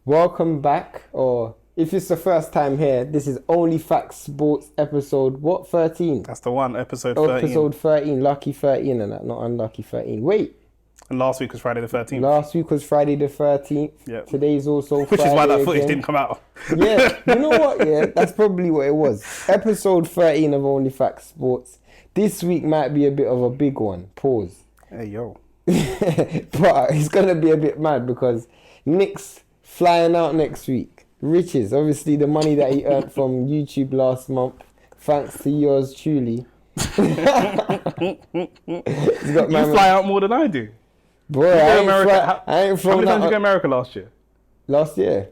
Welcome back, or if it's the first time here, this is OnlyFacts Sports episode, 13? That's the one, episode 13. Episode 13, lucky 13 and that, not unlucky 13. Wait. And last week was Friday the 13th. Last week was Friday the 13th. Yep. Today's also Friday. Which is why that footage again. didn't come out. Yeah, you know what? Yeah, that's probably what it was. Episode 13 of OnlyFacts Sports. This week might be a bit of a big one. Pause. Hey, yo. But it's going to be a bit mad because Nick's flying out next week. Riches, obviously the money that he earned from YouTube last month, thanks to yours truly. You fly out more than I do. Boy, I ain't How many times did you go to America last year? Last year?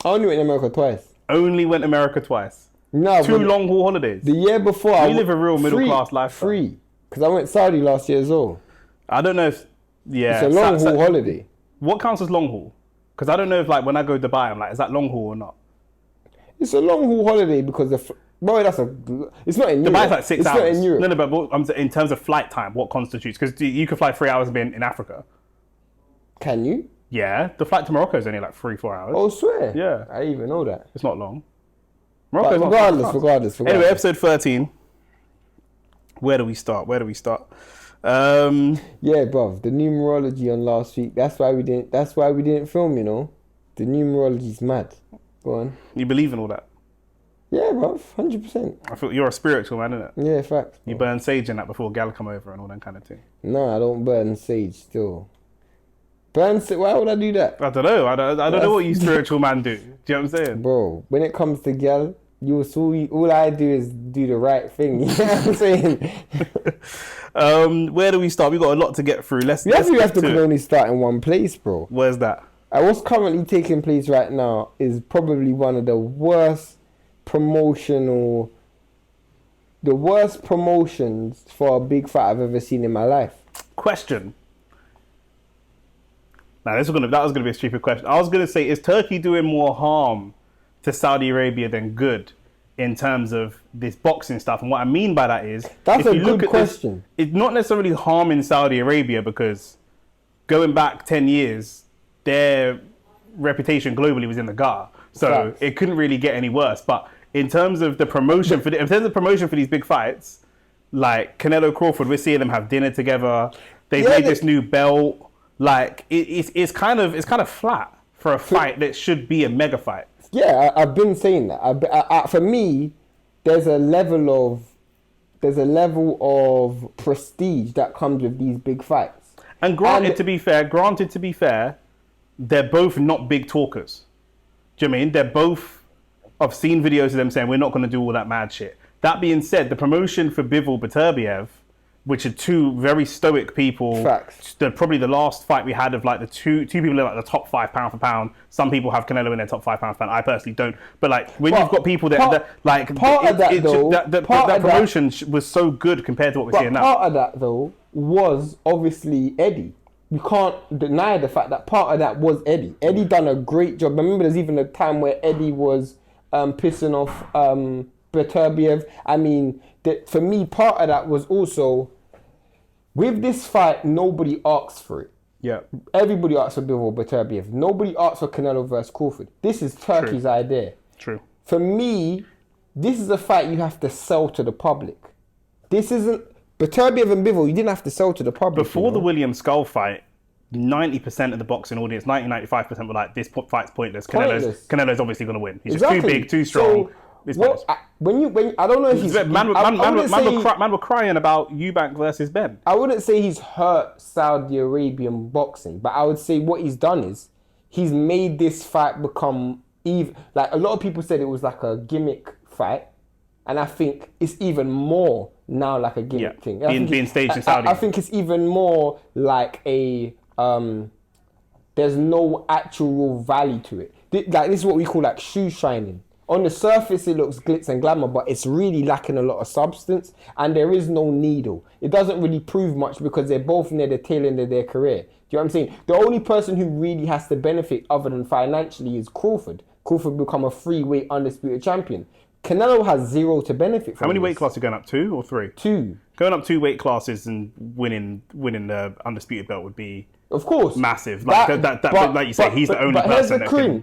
I only went to America twice. Only went to America twice? No, Two long haul holidays? The year before, we live a real middle class lifestyle. Free, because I went Saudi last year as well. I don't know if, yeah. It's a long haul holiday. What counts as long haul? Because I don't know if, like, when I go to Dubai, I'm like, is that long haul or not? It's a long haul holiday because it's not in Europe. Dubai's like 6 hours. It's not in Europe. No, but in terms of flight time, what constitutes? Because you could fly 3 hours and be in Africa. Can you? Yeah, the flight to Morocco is only like 3-4 hours. Oh, swear? Yeah. I didn't even know that. It's not long. But regardless. Anyway, episode 13. Where do we start? Yeah, bruv, the numerology on last week. That's why we didn't film, you know. The numerology's mad. Go on. You believe in all that? Yeah, bruv, 100%. I feel you're a spiritual man, innit? Yeah, facts. You burn sage and that before gal come over and all that kind of thing. No, I don't burn sage still. Why would I do that? I don't know. I don't know what you spiritual man do. Do you know what I'm saying? Bro, when it comes to gal, all I do is do the right thing. You know what I'm saying? Where do we start? We've got a lot to get through. We have to only start in one place, bro. Where's that? What's currently taking place right now is probably one of the worst promotions for a big fight I've ever seen in my life. Question. Now, that was gonna be a stupid question. I was gonna say, is Turkey doing more harm to Saudi Arabia than good in terms of this boxing stuff? And what I mean by that is, that's a good question. It's not necessarily harming Saudi Arabia because going back 10 years, their reputation globally was in the gutter, so it couldn't really get any worse. But in terms of the promotion for these big fights, like Canelo Crawford, we're seeing them have dinner together. They've made this new belt. Like it's kind of flat for a fight that should be a mega fight. Yeah, I've been saying that. For me, there's a level of prestige that comes with these big fights. And granted to be fair, they're both not big talkers. Do you know what I mean? They're both. I've seen videos of them saying we're not going to do all that mad shit. That being said, the promotion for Bivol Beterbiev, which are two very stoic people. Facts. Probably the last fight we had of like the two people in like the top 5 pound for pound. Some people have Canelo in their top 5 pound for pound. I personally don't. But like when you've got people that promotion was so good compared to what we're seeing now. Part of that though was obviously Eddie. You can't deny the fact that part of that was Eddie. Eddie done a great job. I remember there's even a time where Eddie was pissing off Beterbiev. I mean, for me, part of that was also, with this fight, nobody asked for it. Yeah. Everybody asked for Bivol Beterbiev. Nobody asked for Canelo versus Crawford. This is Turkey's idea. True. For me, this is a fight you have to sell to the public. This isn't... Beterbiev and Bivol, you didn't have to sell to the public. Before the William Skull fight, 90% of the boxing audience, 95% were like, this fight's pointless. Canelo's obviously going to win. He's just too big, too strong. So, when I don't know if he's... Man were crying about Eubank versus Ben. I wouldn't say he's hurt Saudi Arabian boxing, but I would say what he's done is he's made this fight become even... Like, a lot of people said it was like a gimmick fight, and I think it's even more now like a gimmick thing. Being staged in Saudi. I think it's even more like a... there's no actual value to it. Like, this is what we call like shoe shining. On the surface, it looks glitz and glamour, but it's really lacking a lot of substance, and there is no needle. It doesn't really prove much because they're both near the tail end of their career. Do you know what I'm saying? The only person who really has to benefit other than financially is Crawford. Crawford become a free-weight undisputed champion. Canelo has zero to benefit from. How many weight classes are going up? 2 or 3? 2. Going up 2 weight classes and winning the undisputed belt would be Of course. Massive. Like, but like you say, he's the only person that can...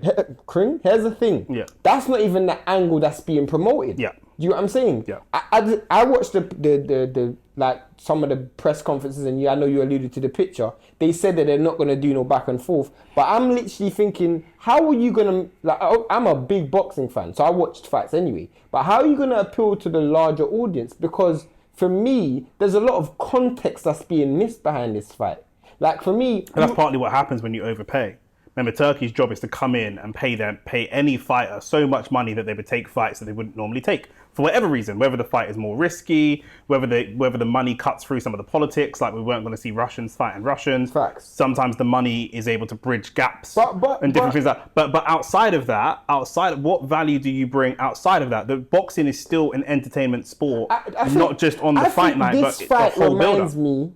Here's the thing. Yeah. That's not even the angle that's being promoted. Yeah. Do you know what I'm saying? Yeah. I watched the like some of the press conferences, and I know you alluded to the picture. They said that they're not going to do no back and forth. But I'm literally thinking, how are you going to... Like, I'm a big boxing fan, so I watched fights anyway. But how are you going to appeal to the larger audience? Because for me, there's a lot of context that's being missed behind this fight. Like, for me... And that's partly what happens when you overpay. Remember, Turkey's job is to come in and pay any fighter so much money that they would take fights that they wouldn't normally take. For whatever reason, whether the fight is more risky, whether the money cuts through some of the politics, like we weren't going to see Russians fighting Russians. Facts. Sometimes the money is able to bridge gaps and different things. But outside of that, what value do you bring outside of that? The boxing is still an entertainment sport, not just on the fight night, but the whole build-up.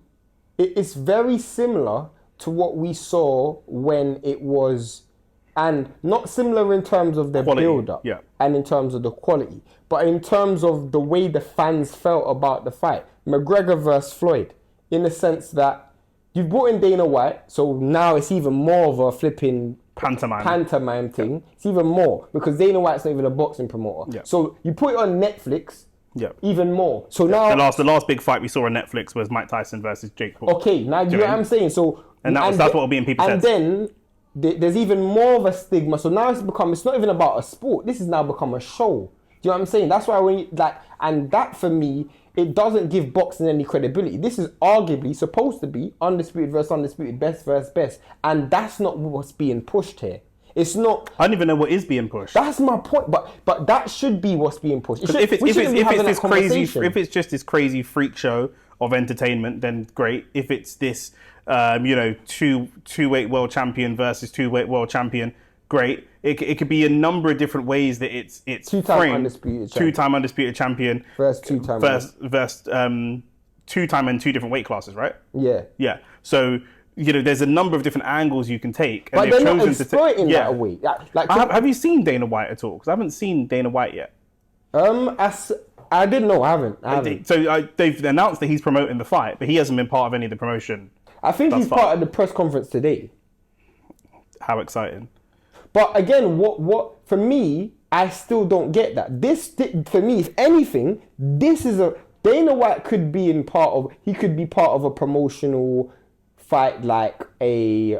It's very similar to what we saw when it was, and not similar in terms of the build-up and in terms of the quality, but in terms of the way the fans felt about the fight. McGregor versus Floyd, in the sense that you've brought in Dana White, so now it's even more of a flipping pantomime thing. It's even more, because Dana White's not even a boxing promoter. So you put it on Netflix, even more. So now the last big fight we saw on Netflix was Mike Tyson versus Jake Paul. Okay, now you know what I'm saying. So that's what will be in people's heads. And then there's even more of a stigma. So now it's not even about a sport. This has now become a show. Do you know what I'm saying? That's why when and that for me, it doesn't give boxing any credibility. This is arguably supposed to be undisputed versus undisputed, best versus best, and that's not what's being pushed here. It's not. I don't even know what is being pushed. That's my point. But that should be what's being pushed. If it's just this crazy freak show of entertainment, then great. If it's this, two-weight world champion versus two-weight world champion, great. It could be a number of different ways that it's two-time undisputed champion versus two-time in two different weight classes, right? Yeah. So, there's a number of different angles you can take. And but they're not exploiting that away. Have you seen Dana White at all? Because I haven't seen Dana White yet. I didn't know. I haven't. So they've announced that he's promoting the fight, but he hasn't been part of any of the promotion. I think he's part of the press conference today. How exciting! But again, what for me, I still don't get that. This for me, if anything, this is Dana White could be part of a promotional fight, like a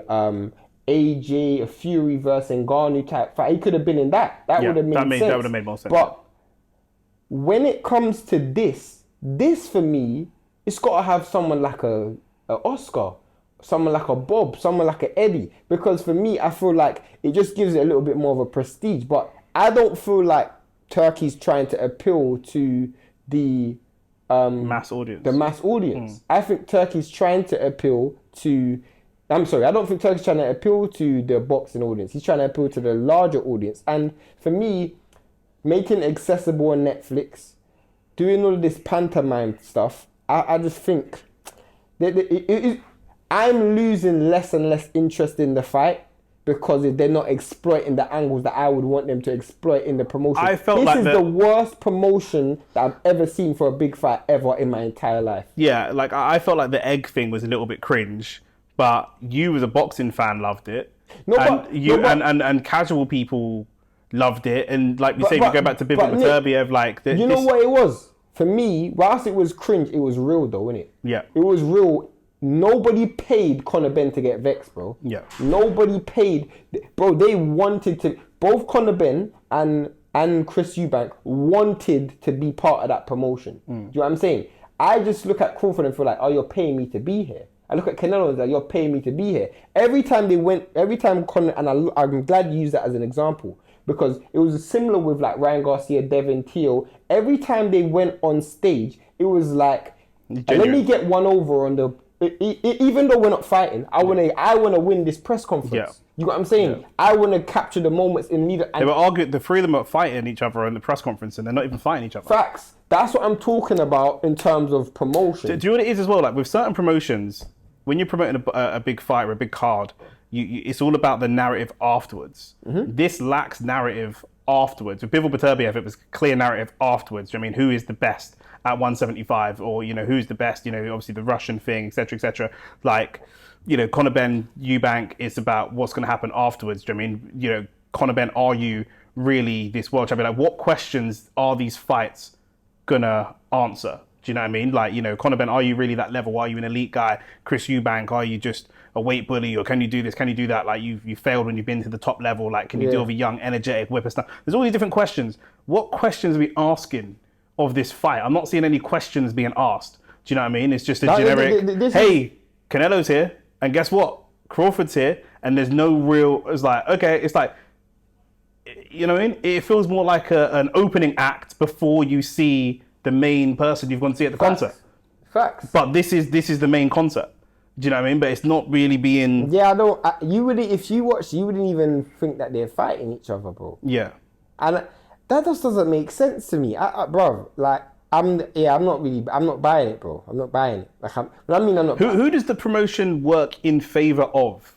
AJ, a Fury versus Ngannou type fight. He could have been in that. That would have made sense. That would have made more sense. But when it comes to this for me, it's got to have someone like a Oscar, someone like a Bob, someone like a Eddie. Because for me, I feel like it just gives it a little bit more of a prestige. But I don't feel like Turkey's trying to appeal to the mass audience. I think Turkey's trying to appeal to... I don't think Turkey's trying to appeal to the boxing audience. He's trying to appeal to the larger audience. And for me, making it accessible on Netflix, doing all of this pantomime stuff, I just think I'm losing less and less interest in the fight because they're not exploiting the angles that I would want them to exploit in the promotion. This is the worst promotion that I've ever seen for a big fight ever in my entire life. Yeah, like I felt like the egg thing was a little bit cringe, but you as a boxing fan loved it. And casual people loved it, and like we say, we go back to Bivol Beterbiev, what it was? For me, whilst it was cringe, it was real though, innit? Yeah. It was real. Nobody paid Conor Benn to get vexed, bro. Yeah. Nobody paid. Bro, they wanted to... Both Conor Benn and Chris Eubank wanted to be part of that promotion. Do you know what I'm saying? I just look at Crawford and feel like, you're paying me to be here. I look at Canelo and like, you're paying me to be here. Every time Conor... And I'm glad you used that as an example. Because it was similar with like Ryan Garcia, Devin Teal. Every time they went on stage, it was like, let me get one over on the... Even though we're not fighting, I wanna win this press conference. Yeah. You know what I'm saying? Yeah. I wanna capture the moments in neither. They were arguing. The three of them are fighting each other in the press conference, and they're not even fighting each other. Facts. That's what I'm talking about in terms of promotion. Do you know what it is as well? Like with certain promotions, when you're promoting a big fight or a big card, it's all about the narrative afterwards. Mm-hmm. This lacks narrative afterwards. With Bivol Beterbiev, it was clear narrative afterwards. Do you know what I mean? Who is the best? at 175, or who's the best. Obviously the Russian thing, etc., etc. Like, Conor Ben Eubank is about what's going to happen afterwards. Do you know what I mean? Conor Ben, are you really this world champion? Like, what questions are these fights gonna answer? Do you know what I mean? Like, Conor Ben, are you really that level? Are you an elite guy? Chris Eubank, are you just a weight bully, or can you do this? Can you do that? Like, you failed when you've been to the top level. Like, can you deal with a young, energetic whippersnapper? There's all these different questions. What questions are we asking of this fight? I'm not seeing any questions being asked. Do you know what I mean? It's just a generic, hey, Canelo's here, and guess what? Crawford's here, and there's no real, it's like, okay, it's like, you know what I mean? It feels more like an opening act before you see the main person you've gone to see at the concert. Facts. But this is the main concert. Do you know what I mean? But it's not really being... Yeah, I don't... you wouldn't... If you watch, you wouldn't even think that they're fighting each other, bro. Yeah. And that just doesn't make sense to me. Bro, like, I'm not buying it, bro. I'm not buying it. Like, I'm not... Who does the promotion work in favour of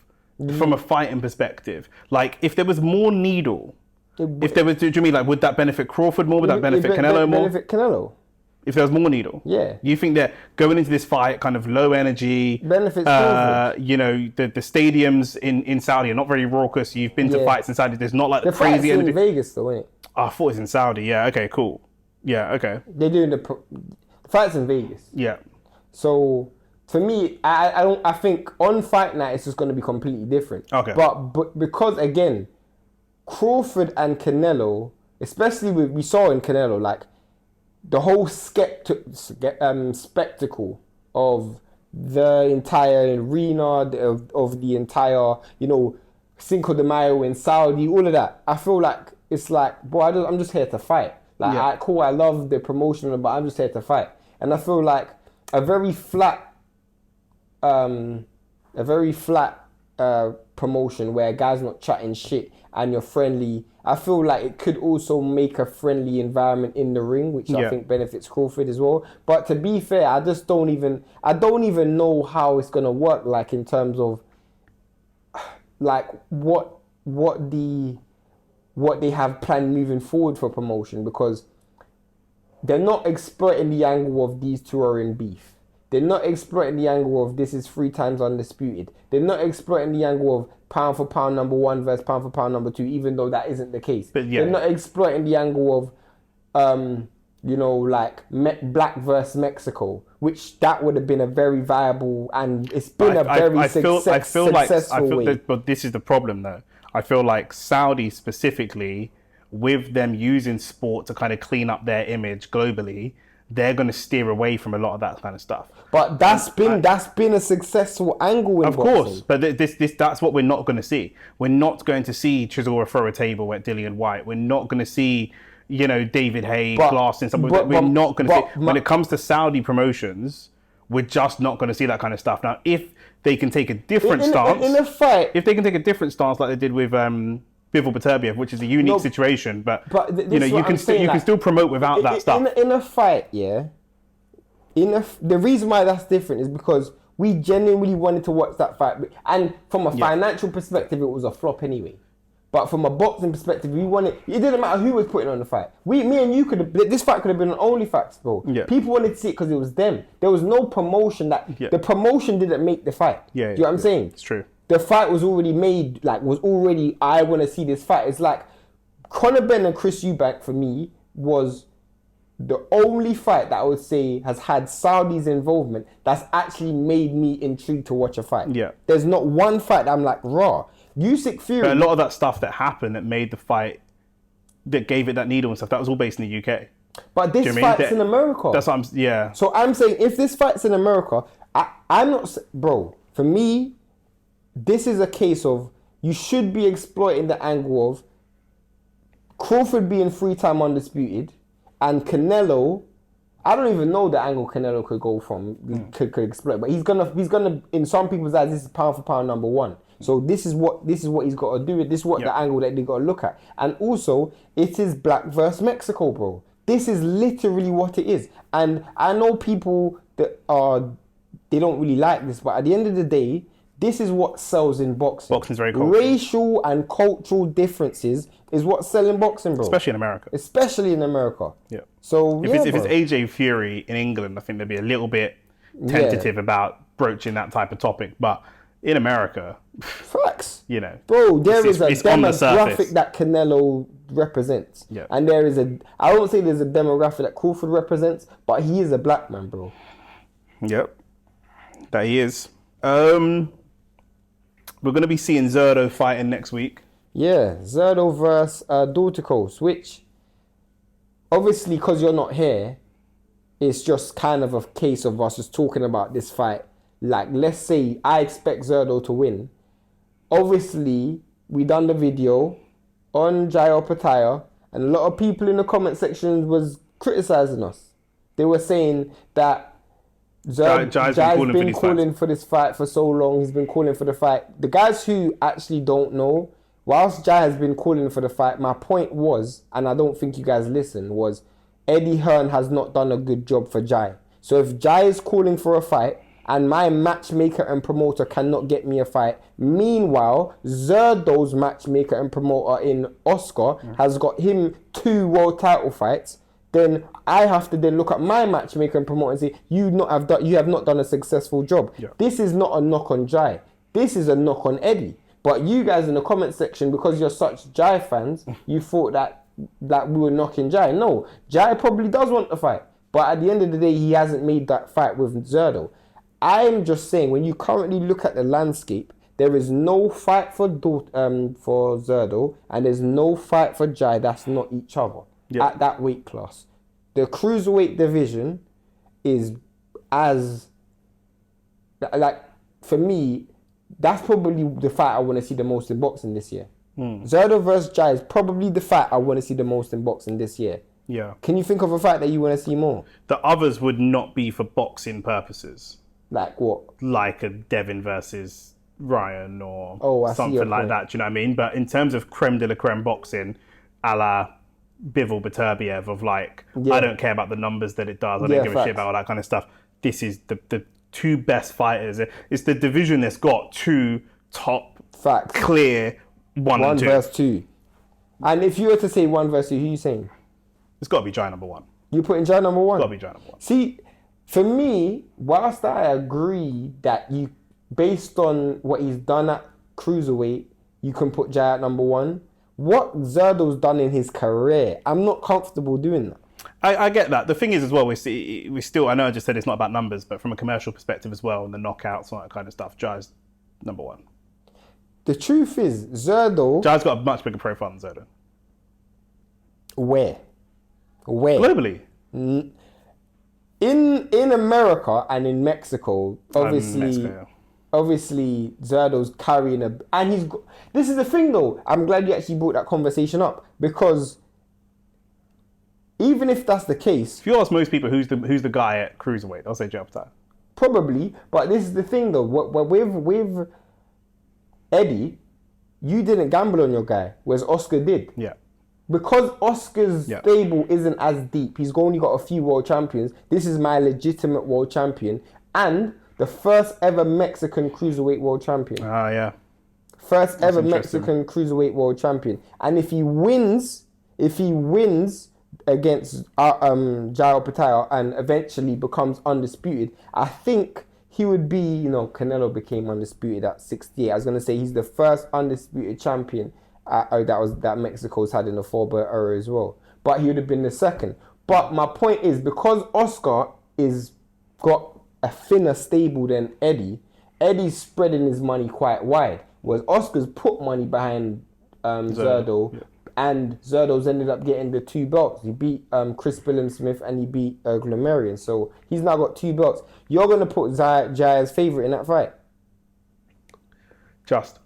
from a fighting perspective? Like, if there was more needle... If there was, do you mean like, would that benefit Crawford more? Would that benefit Canelo more? Benefit Canelo. If there was more needle? Yeah. You think that going into this fight, kind of low energy, benefits Crawford. The stadiums in Saudi are not very raucous. You've been to fights in Saudi. There's not like the crazy energy. In Vegas though, isn't it? Oh, I thought it was in Saudi. Yeah, okay, cool. Yeah, okay. They're doing the fights in Vegas. Yeah. So for me, I think on fight night it's just going to be completely different. Okay. But because again, Crawford and Canelo, especially we saw in Canelo, like the whole spectacle of the entire arena, of the entire, Cinco de Mayo in Saudi, all of that. I feel like it's like, boy, I'm just here to fight. Like, I love the promotion, but I'm just here to fight. And I feel like a very flat promotion where a guy's not chatting shit and you're friendly, I feel like it could also make a friendly environment in the ring, which I think benefits Crawford as well. But to be fair, I don't even know how it's gonna work, like in terms of like what they have planned moving forward for promotion, because they're not exploiting the angle of these two are in beef. They're not exploiting the angle of this is 3 times undisputed. They're not exploiting the angle of pound for pound number 1 versus pound for pound number 2, even though that isn't the case. But they're not exploiting the angle of, Black versus Mexico, which that would have been a very viable, and it's been successful way. But this is the problem, though. I feel like Saudi specifically, with them using sport to kind of clean up their image globally, they're going to steer away from a lot of that kind of stuff. But that's been a successful angle in boxing. Of course, but that's what we're not going to see. We're not going to see Chisora throw a table at Dillian White. We're not going to see, David Haye, Glass and stuff. We're not going to see. When it comes to Saudi promotions, we're just not going to see that kind of stuff. Now, if they can take a different stance in a fight, if they can take a different stance like they did with Bivol Beterbiev, which is a unique situation, but you can still promote without that stuff. In a fight, the reason why that's different is because we genuinely wanted to watch that fight, and from a financial perspective, it was a flop anyway. But from a boxing perspective, we wanted. It didn't matter who was putting on the fight. Me and you this fight could have been on OnlyFacts, bro. Yeah. People wanted to see it because it was them. There was no promotion the promotion didn't make the fight. Do you know what I'm saying? It's true. The fight was already made, I want to see this fight. It's like Conor Ben and Chris Eubank for me was the only fight that I would say has had Saudi's involvement that's actually made me intrigued to watch a fight. Yeah. There's not one fight that I'm like, raw. Usyk Fury. But a lot of that stuff that happened that made the fight, that gave it that needle and stuff, that was all based in the UK. But this fight's in America. That's what So I'm saying, if this fight's in America, I'm not, bro, for me, this is a case of you should be exploiting the angle of Crawford being 3-time undisputed and Canelo. I don't even know the angle Canelo could go from, could exploit, but he's gonna in some people's eyes, this is pound for pound number 1. So this is what he's got to do. This is what the angle that they got to look at. And also, it is Black versus Mexico, bro. This is literally what it is. And I know people that they don't really like this, but at the end of the day, This is what sells in boxing. Boxing's very cultural. Racial and cultural differences is what's selling boxing, bro. Especially in America. Especially in America. Yeah. So, if it's AJ Fury in England, I think they'd be a little bit tentative about broaching that type of topic. But in America, facts. You know, bro, there is a it's on the demographic surface. that Canelo represents. Yeah. And there is I won't say there's a demographic that Crawford represents, but he is a black man, bro. Yep. That he is. We're going to be seeing Zerdo fighting next week. Yeah, Zerdo versus Dorticos, which obviously because you're not here, it's just kind of a case of us just talking about this fight. Like, let's say I expect Zerdo to win. Obviously, we done the video on Jai Opataya, and a lot of people in the comment section was criticizing us. They were saying that Jai's been calling for this fight for so long. He's been calling for the fight. The guys who actually don't know, whilst Jai has been calling for the fight, my point was, and I don't think you guys listened, was Eddie Hearn has not done a good job for Jai. So if Jai is calling for a fight, and my matchmaker and promoter cannot get me a fight, meanwhile, Zerdo's matchmaker and promoter in Oscar has got him 2 world title fights, then I have to then look at my matchmaker and promoter and say, you have not done a successful job. Yeah. This is not a knock on Jai. This is a knock on Eddie. But you guys in the comment section, because you're such Jai fans, you thought that we were knocking Jai. No, Jai probably does want the fight. But at the end of the day, he hasn't made that fight with Zerdo. I'm just saying, when you currently look at the landscape, there is no fight for Zerdo, and there's no fight for Jai that's not each other at that weight class. The cruiserweight division is for me, that's probably the fight I want to see the most in boxing this year. Zerdo versus Jai is probably the fight I want to see the most in boxing this year. Yeah. Can you think of a fight that you want to see more? The others would not be for boxing purposes. Like what? Like a Devin versus Ryan or something like that. Do you know what I mean? But in terms of creme de la creme boxing, a la Bivol Beterbiev, of like, I don't care about the numbers that it does. I don't give a shit about all that kind of stuff. This is the 2 best fighters. It's the division that's got 2 top, clear 1 and 2. 1 versus 2. And if you were to say 1 versus 2, who are you saying? It's got to be Jai number 1. You putting Jai number 1? It's got to be Jai number 1. See, for me, whilst I agree that you, based on what he's done at cruiserweight, you can put Jai at number 1. What Zerdo's done in his career, I'm not comfortable doing that. I get that. The thing is as well, we still, I know I just said it's not about numbers, but from a commercial perspective as well, and the knockouts, all that kind of stuff, Jai's number 1. The truth is, Zerdo... Jai's got a much bigger profile than Zerdo. Where? Globally. In America and in Mexico, obviously Zerdo's carrying and he's got, this is the thing though, I'm glad you actually brought that conversation up, because even if that's the case, if you ask most people who's the guy at cruiserweight, they'll say Jai Opataya. Probably, but this is the thing though, with Eddie, you didn't gamble on your guy, whereas Oscar did. Yeah. Because Oscar's stable isn't as deep, he's only got a few world champions. This is my legitimate world champion and the first ever Mexican cruiserweight world champion. Ah, yeah. First ever Mexican cruiserweight world champion. And if he wins against Jai Opataya and eventually becomes undisputed, I think he would be, Canelo became undisputed at 68. I was going to say he's the first undisputed champion that Mexico's had in the 4-belt era as well. But he would have been the second. But my point is, because Oscar is got a thinner stable than Eddie, Eddie's spreading his money quite wide. Whereas Oscar's put money behind Zerdo. And Zerdo's ended up getting the 2 belts. He beat Chris Billam-Smith and he beat Glomarian. So he's now got 2 belts. You're going to put Jai as favourite in that fight? Just.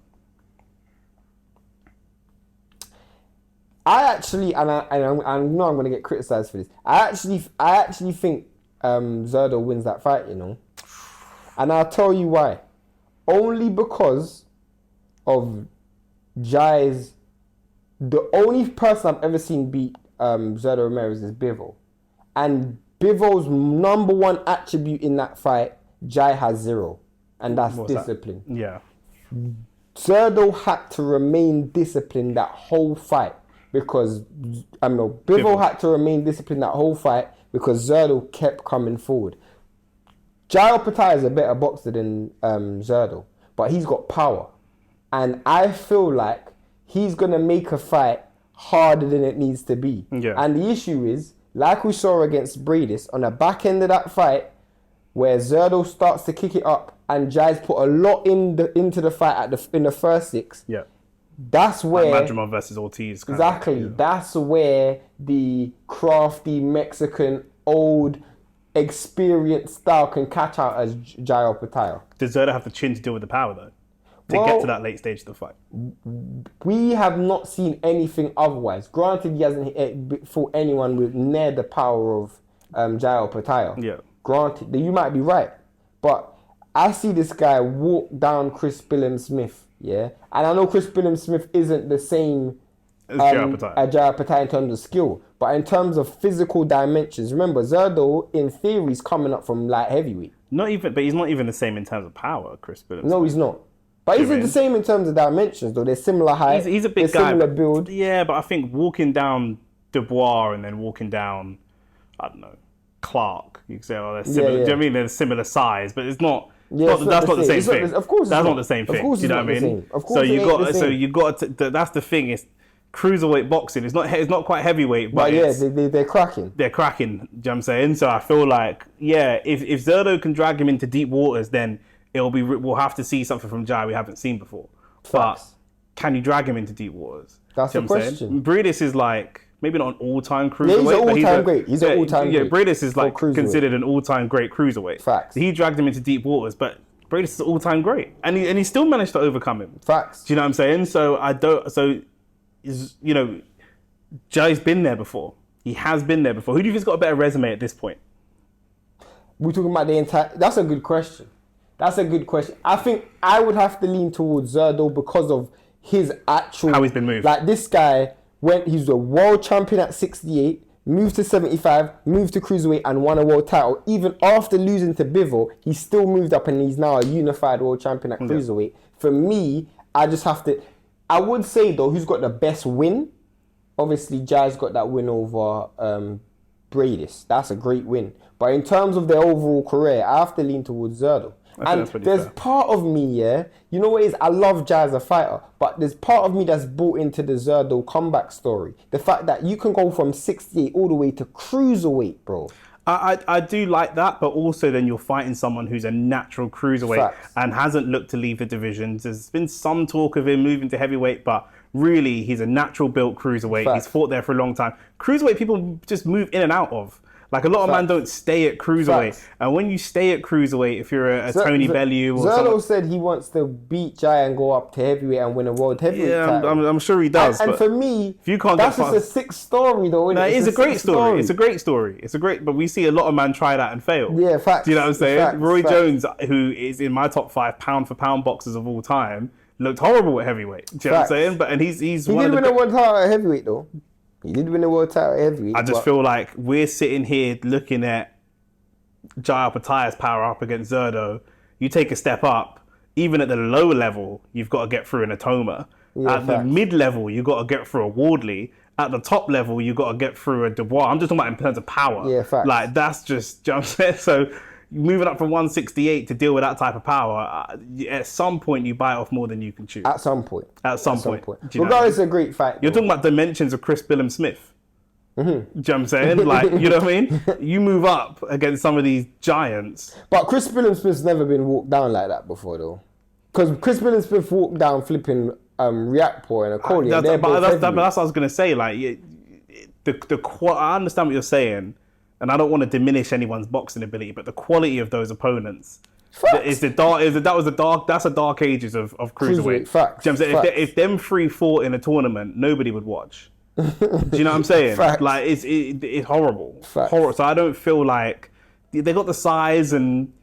I actually, and I know I'm going to get criticised for this. I actually think Zerdo wins that fight, And I'll tell you why. Only because of Jai's... The only person I've ever seen beat Zerdo Ramirez is Bivol. And Bivol's number 1 attribute in that fight, Jai has 0. And that's discipline. Yeah. Zerdo had to remain disciplined that whole fight because Bivol had to remain disciplined that whole fight because Zerdo kept coming forward. Jai Opetaia is a better boxer than Zerdo, but he's got power. And I feel like he's going to make a fight harder than it needs to be. Yeah. And the issue is, like we saw against Bradis, on the back end of that fight, where Zerdo starts to kick it up and Jai's put a lot into the fight in the first 6. Yeah. That's where... Like Matchroom versus Ortiz. Exactly. That's where the crafty Mexican, old, experienced style can catch out as Jai Opetaia. Does Zerdo have the chin to deal with the power, though? To get to that late stage of the fight? We have not seen anything otherwise. Granted, he hasn't fought anyone with near the power of Jai Opetaia. Yeah. Granted, you might be right. But I see this guy walk down Chris Billam-Smith, yeah? And I know Chris Billam-Smith isn't the same as Jai Opetaia in terms of skill. But in terms of physical dimensions, remember, Zerdo, in theory, is coming up from light heavyweight. But he's not even the same in terms of power, Chris Billam-Smith. No, he's not. But he's the same in terms of dimensions, though. They're similar height. He's a big guy. Similar build. Yeah, but I think walking down Dubois and then walking down, I don't know, Clark, you can say, oh, they're similar. Do you know what I mean? They're similar size, but it's not. Yeah, that's not the same thing. Of course, that's not the same thing. Of course, do you know what I mean? Of course, you got to. That's the thing. Is cruiserweight boxing. It's not quite heavyweight, but they're cracking. They're cracking. Do you know what I'm saying? So I feel like, if Zerdo can drag him into deep waters, then we'll have to see something from Jai we haven't seen before. Facts. But can you drag him into deep waters? That's the question. Bradis is like maybe not an all-time cruiserweight. He's an all-time great. He's an all-time great. Yeah, Bradis is like considered an all-time great cruiserweight. Facts. He dragged him into deep waters, but Bradis is an all-time great, and he still managed to overcome him. Facts. Do you know what I'm saying? Jai's been there before. He has been there before. Who do you think's got a better resume at this point? We're talking about the entire... That's a good question. I think I would have to lean towards Zerdo because of his actual... How he's been moved. Like, this guy, he's a world champion at 68, moved to 75, moved to cruiserweight and won a world title. Even after losing to Bivol, he still moved up and he's now a unified world champion at cruiserweight. For me, I just have to... I would say, though, who's got the best win? Obviously, Jai's got that win over Bradis. That's a great win. But in terms of their overall career, I have to lean towards Zerdo. And there's part of me, you know what it is? I love Jai as a fighter, but there's part of me that's bought into the Zerdo comeback story. The fact that you can go from 68 all the way to cruiserweight, bro. I do like that, but also then you're fighting someone who's a natural cruiserweight and hasn't looked to leave the divisions. There's been some talk of him moving to heavyweight, but really he's a natural built cruiserweight. He's fought there for a long time. Cruiserweight people just move in and out of. Like, a lot of men don't stay at cruiserweight. And when you stay at cruiserweight, if you're a Tony Bellew or Zerdo said he wants to beat Jai and go up to heavyweight and win a world heavyweight title. I'm sure he does. And for me, if you can't that's just a sick story, though. No, it is a great story. It's a great story. But we see a lot of men try that and fail. Yeah, facts. Do you know what I'm saying? Roy Jones, who is in my top 5 pound-for-pound boxers of all time, looked horrible at heavyweight. Do you know what I'm saying? But he's he did win a world title at heavyweight, though. He did win the world title heavyweight. I just feel like we're sitting here looking at Jai Opetaia's power up against Zerdo. You take a step up, even at the lower level, you've got to get through an Atoma. At the mid-level, you've got to get through a Wardley. At the top level, you've got to get through a Dubois. I'm just talking about in terms of power. Yeah, facts. Like, that's just, do you know what I'm saying? So, moving up from 168 to deal with that type of power, at some point you bite off more than you can chew. At some point. Regardless, it's a great fight. You're talking about dimensions of Chris Billam-Smith. Do you know what I'm saying? Like, you know what I mean? You move up against some of these giants. But Chris Billam-Smith's never been walked down like that before, though. Because Chris Billam-Smith walked down flipping Riakporhe and Okolie. That's what I was going to say. Like, I understand what you're saying. And I don't want to diminish anyone's boxing ability, but the quality of those opponents that's the dark ages of cruiserweight. Facts. You know what I'm saying? If them 3 fought in a tournament, nobody would watch. Do you know what I'm saying? Facts. Like, it's horrible. Facts. Horrible. So I don't feel like they got the size and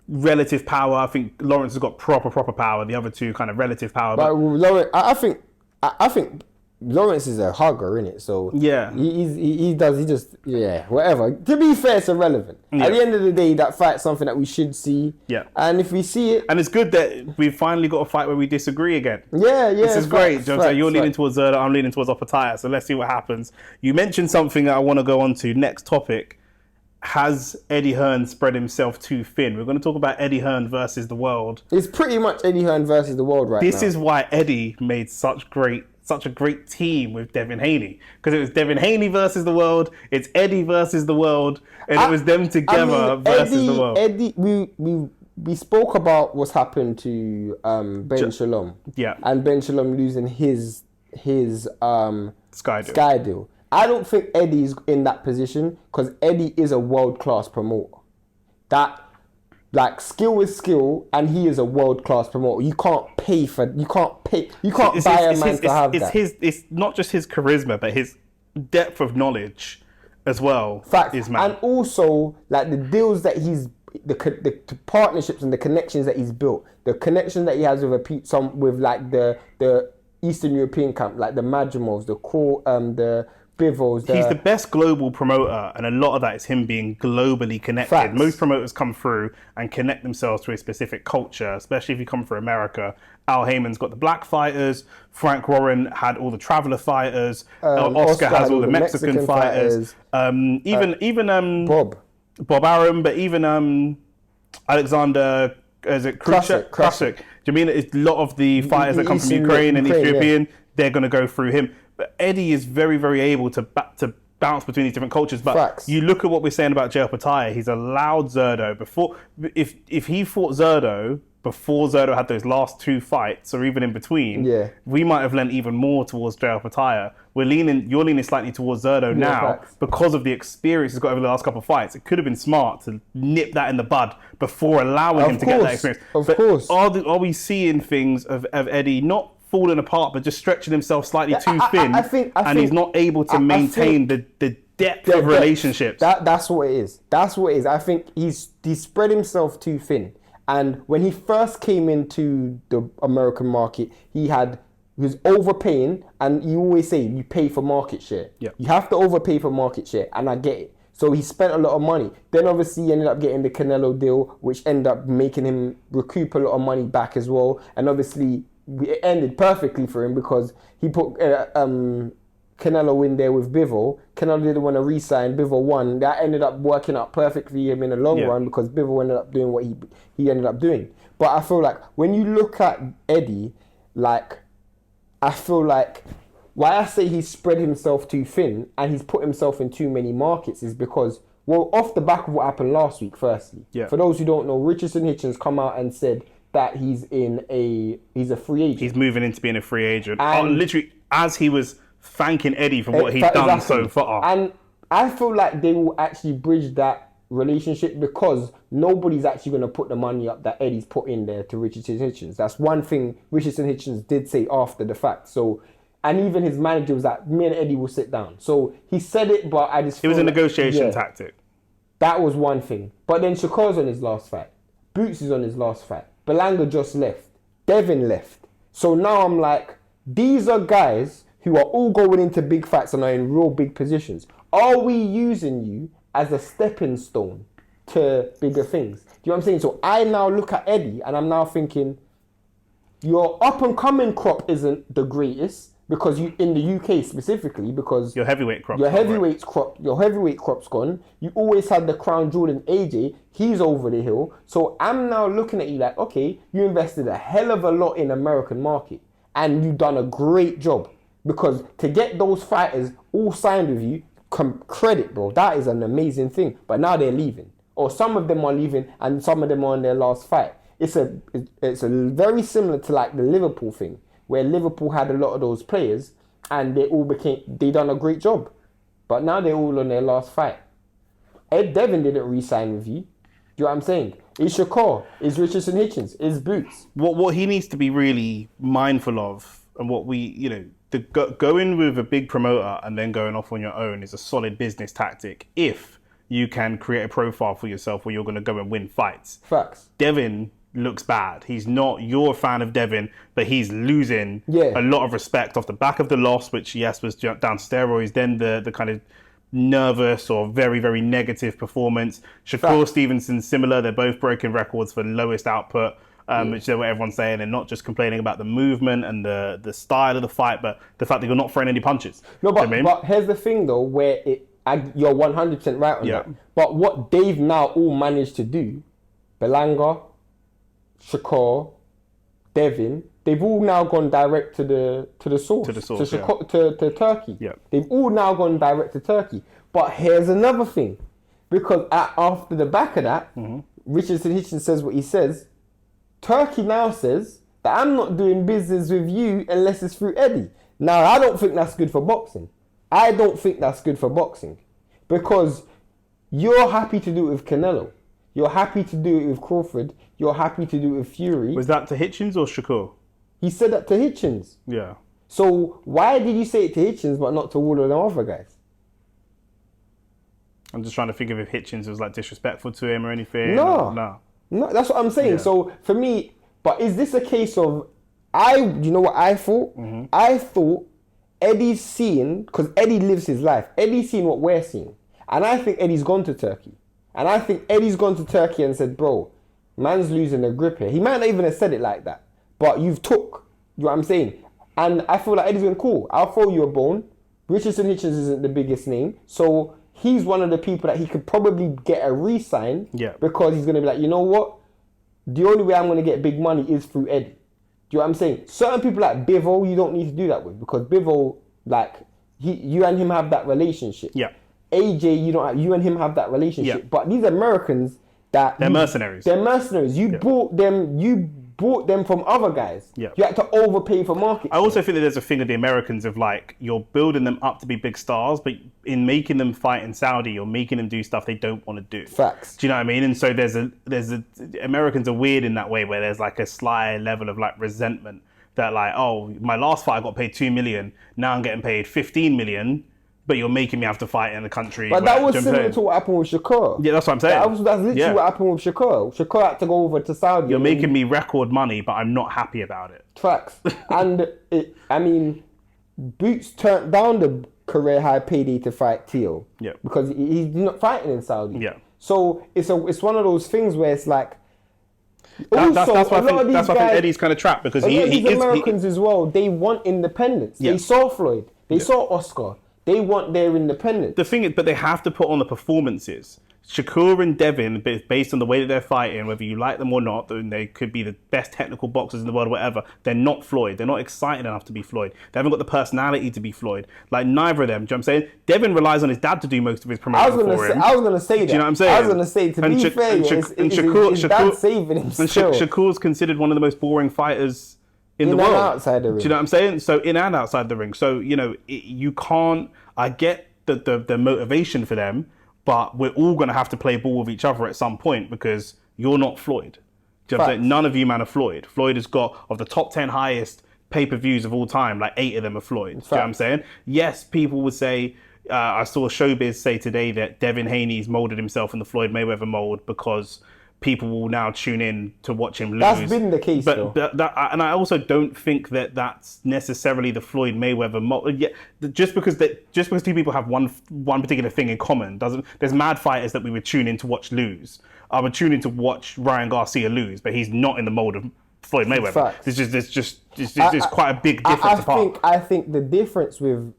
relative power. I think Lawrence has got proper power. The other two kind of relative power. But Lawrence, I think Lawrence is a hugger, innit? So Yeah. he just whatever. To be fair, it's irrelevant. Yeah. At the end of the day, that fight's something that we should see. Yeah. And if we see it, And it's good that we've finally got a fight where we disagree again. This This is great. You're leaning towards Zerda, I'm leaning towards Opataya. So let's see what happens. You mentioned something that I want to go on to. Next topic. Has Eddie Hearn spread himself too thin? We're going to talk about Eddie Hearn versus the world. It's pretty much Eddie Hearn versus the world right now. This is why Eddie made such a great team with Devin Haney, because it was Devin Haney versus the world, it's Eddie versus the world, and it was them together versus the world. Eddie, we spoke about what's happened to Ben Shalom, and Ben Shalom losing his Sky deal. I don't think Eddie's in that position because Eddie is a world-class promoter. That, like, skill is skill, and he is a world-class promoter. You can't buy a man to have that. It's not just his charisma, but his depth of knowledge as well. Facts. Is mad. And also, like, the deals that the partnerships and the connections that he's built, the connection that he has with the Eastern European camp, like the Madrimovs, the Bivos. He's the best global promoter, and a lot of that is him being globally connected. Facts. Most promoters come through and connect themselves to a specific culture, especially if you come from America. Al Heyman's got the black fighters. Frank Warren had all the traveler fighters. Oscar has all the Mexican fighters. Even Bob Arum, but even Alexander, is it Krasik? Do you mean a lot of the fighters that come from Ukraine and East European, they're going to go through him? But Eddie is very, very able to bounce between these different cultures. But Facts. You look at what we're saying about Jay Opataya, he's allowed Zerdo before. If he fought Zerdo before Zerdo had those last two fights, or even in between, we might have lent even more towards Jay Opataya. You're leaning slightly towards Zerdo now facts. because of the experience he's got over the last couple of fights. It could have been smart to nip that in the bud before allowing him to get that experience. Of course. Are we seeing things of Eddie not falling apart, but just stretching himself slightly too thin, and he's not able to maintain the depth of relationships? That's what it is. I think he's spread himself too thin. And when he first came into the American market, he was overpaying, and you always say you pay for market share. Yeah. You have to overpay for market share, and I get it. So he spent a lot of money. Then obviously he ended up getting the Canelo deal, which ended up making him recoup a lot of money back as well. And obviously it ended perfectly for him because he put Canelo in there with Bivol. Canelo didn't want to re-sign. Bivol won. That ended up working out perfect for him in the long run because Bivol ended up doing what he ended up doing. But I feel like when you look at Eddie, like, I feel like why I say he's spread himself too thin and he's put himself in too many markets is because, well, off the back of what happened last week, firstly. Yeah. For those who don't know, Richardson Hitchens come out and said that he's a free agent. He's moving into being a free agent. Literally, as he was thanking Eddie for what he's done so far. And I feel like they will actually bridge that relationship because nobody's actually going to put the money up that Eddie's put in there to Richardson Hitchens. That's one thing Richardson Hitchens did say after the fact. So, and even his manager was like, me and Eddie will sit down. So he said it, but I just... It was a negotiation tactic. That was one thing. But then Shakur's on his last fight. Boots is on his last fight. Belanga just left. Devin left. So now I'm like, these are guys who are all going into big fights and are in real big positions. Are we using you as a stepping stone to bigger things? Do you know what I'm saying? So I now look at Eddie and I'm now thinking, your up and coming crop isn't the greatest because you in the UK specifically because your heavyweight crop, your heavyweight crop's gone. You always had the crown jewel in AJ. He's over the hill. So I'm now looking at you like, okay, you invested a hell of a lot in American market and you've done a great job. Because to get those fighters all signed with you, credit, bro. That is an amazing thing. But now they're leaving. Or some of them are leaving and some of them are on their last fight. It's a very similar to like the Liverpool thing, where Liverpool had a lot of those players and they done a great job. But now they're all on their last fight. Ed Devin didn't re-sign with you. Do you know what I'm saying? It's Shakur, it's Richardson Hitchens, it's Boots. What he needs to be really mindful of, and what going with a big promoter and then going off on your own is a solid business tactic if you can create a profile for yourself where you're going to go and win fights. Facts. Devin looks bad. He's not. You're a fan of Devin, but he's losing Yeah. a lot of respect off the back of the loss, which yes was down to steroids. Then the kind of nervous or very, very negative performance. Shakur Stevenson, similar. They're both broken records for lowest output, which is what everyone's saying, and not just complaining about the movement and the style of the fight, but the fact that you're not throwing any punches. No, but here's the thing though, where you're 100% right on that. But what they've now all managed to do, Belanga, Shakur, Devin, they've all now gone direct to the source. To Turkey. Yeah. They've all now gone direct to Turkey. But here's another thing. Because after the back of that, Richardson Hitchens says what he says. Turkey now says that I'm not doing business with you unless it's through Eddie. Now, I don't think that's good for boxing. I don't think that's good for boxing. Because you're happy to do it with Canelo. You're happy to do it with Crawford. You're happy to do it with Fury. Was that to Hitchens or Shakur? He said that to Hitchens. Yeah. So why did you say it to Hitchens but not to all of the other guys? I'm just trying to think of if Hitchens was like disrespectful to him or anything. No, that's what I'm saying. Yeah. So for me, but is this a case of you know what I thought? I thought Eddie's seeing, because Eddie lives his life. Eddie's seeing what we're seeing. And I think Eddie's gone to Turkey. And I think Eddie's gone to Turkey and said, bro, man's losing a grip here. He might not even have said it like that. But you know what I'm saying? And I feel like Eddie's going, cool, I'll throw you a bone. Richardson Hitchens isn't the biggest name. So he's one of the people that he could probably get a re-sign. Yeah. Because he's going to be like, you know what? The only way I'm going to get big money is through Eddie. Do you know what I'm saying? Certain people like Bivol, you don't need to do that with. Because Bivol, like, you and him have that relationship. Yeah. AJ, you and him have that relationship. Yeah. But these Americans they're mercenaries. They're mercenaries. You bought them from other guys. Yeah. You had to overpay for market. I also think that there's a thing of the Americans of like, you're building them up to be big stars, but in making them fight in Saudi, you're making them do stuff they don't want to do. Facts. Do you know what I mean? And so Americans are weird in that way, where there's like a sly level of like resentment that like, oh, my last fight I got paid 2 million, now I'm getting paid 15 million. But you're making me have to fight in the country. But that was similar to what happened with Shakur. Yeah, that's what I'm saying. That's literally what happened with Shakur. Shakur had to go over to Saudi. You're making me record money, but I'm not happy about it. Facts. And Boots turned down the career high payday to fight Teal. Yeah. Because he's not fighting in Saudi. Yeah. So it's one of those things where it's like. That's why I think Eddie's kind of trapped, because these Americans as well, they want independence. Yeah. They saw Floyd. They saw Oscar. They want their independence. The thing is, but they have to put on the performances. Shakur and Devin, based on the way that they're fighting, whether you like them or not, then they could be the best technical boxers in the world or whatever. They're not Floyd. They're not excited enough to be Floyd. They haven't got the personality to be Floyd. Like, neither of them. Do you know what I'm saying? Devin relies on his dad to do most of his promotion for him. I was going to say that. Do you know what I'm saying? I was going to say, to be fair, his dad's saving him still. Shakur's considered one of the most boring fighters in the world. Outside the ring. Do you know what I'm saying? So in and outside the ring. So, you can't. I get the motivation for them, but we're all going to have to play ball with each other at some point, because you're not Floyd. Do you know what I'm saying? None of you man are Floyd. Floyd has got, of the top 10 highest pay-per-views of all time, like 8 of them are Floyd. Do you know what I'm saying? Yes, people would say, I saw Showbiz say today that Devin Haney's molded himself in the Floyd Mayweather mold because people will now tune in to watch him lose. That's been the case, though. And I also don't think that that's necessarily the Floyd Mayweather mold. Yeah, just because two people have one particular thing in common doesn't. There's mad fighters that we would tune in to watch lose. I would tune in to watch Ryan Garcia lose, but he's not in the mold of Floyd Mayweather. It's quite a big difference apart. I think the difference with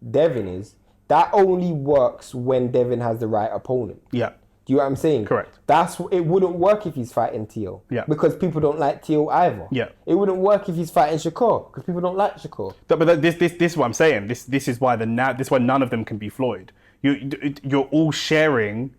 Devin is that only works when Devin has the right opponent. Yeah. Do you know what I'm saying? Correct. It wouldn't work if he's fighting Teal. Yeah. Because people don't like Teal either. Yeah. It wouldn't work if he's fighting Shakur, because people don't like Shakur. But this is what I'm saying. This is why none of them can be Floyd. You're all sharing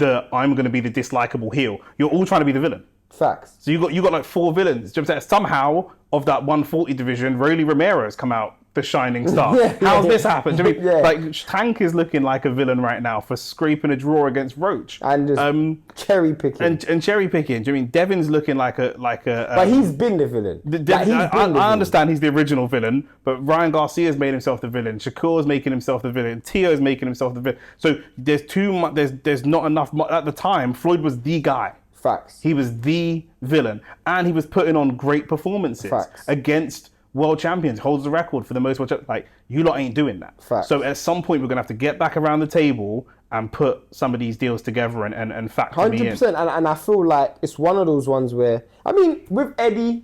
I'm going to be the dislikable heel. You're all trying to be the villain. Facts. So you got like 4 villains. Do you know what I'm saying? Somehow of that 140 division, Rolly Romero's come out the shining star. How's this happened? Do you mean, like, Tank is looking like a villain right now for scraping a draw against Roach and just cherry picking and cherry picking. Do you mean Devin's looking like a? But he's been the villain. I understand he's the original villain, but Ryan Garcia's made himself the villain. Shakur's making himself the villain. Tio's making himself the villain. So there's too much. There's not enough. At the time, Floyd was the guy. Facts. He was the villain, and he was putting on great performances against world champions. Holds the record for the most world. Like, you lot ain't doing that. Facts. So at some point, we're gonna have to get back around the table and put some of these deals together and factor me in. 100%. And I feel like it's one of those ones where, I mean, with Eddie,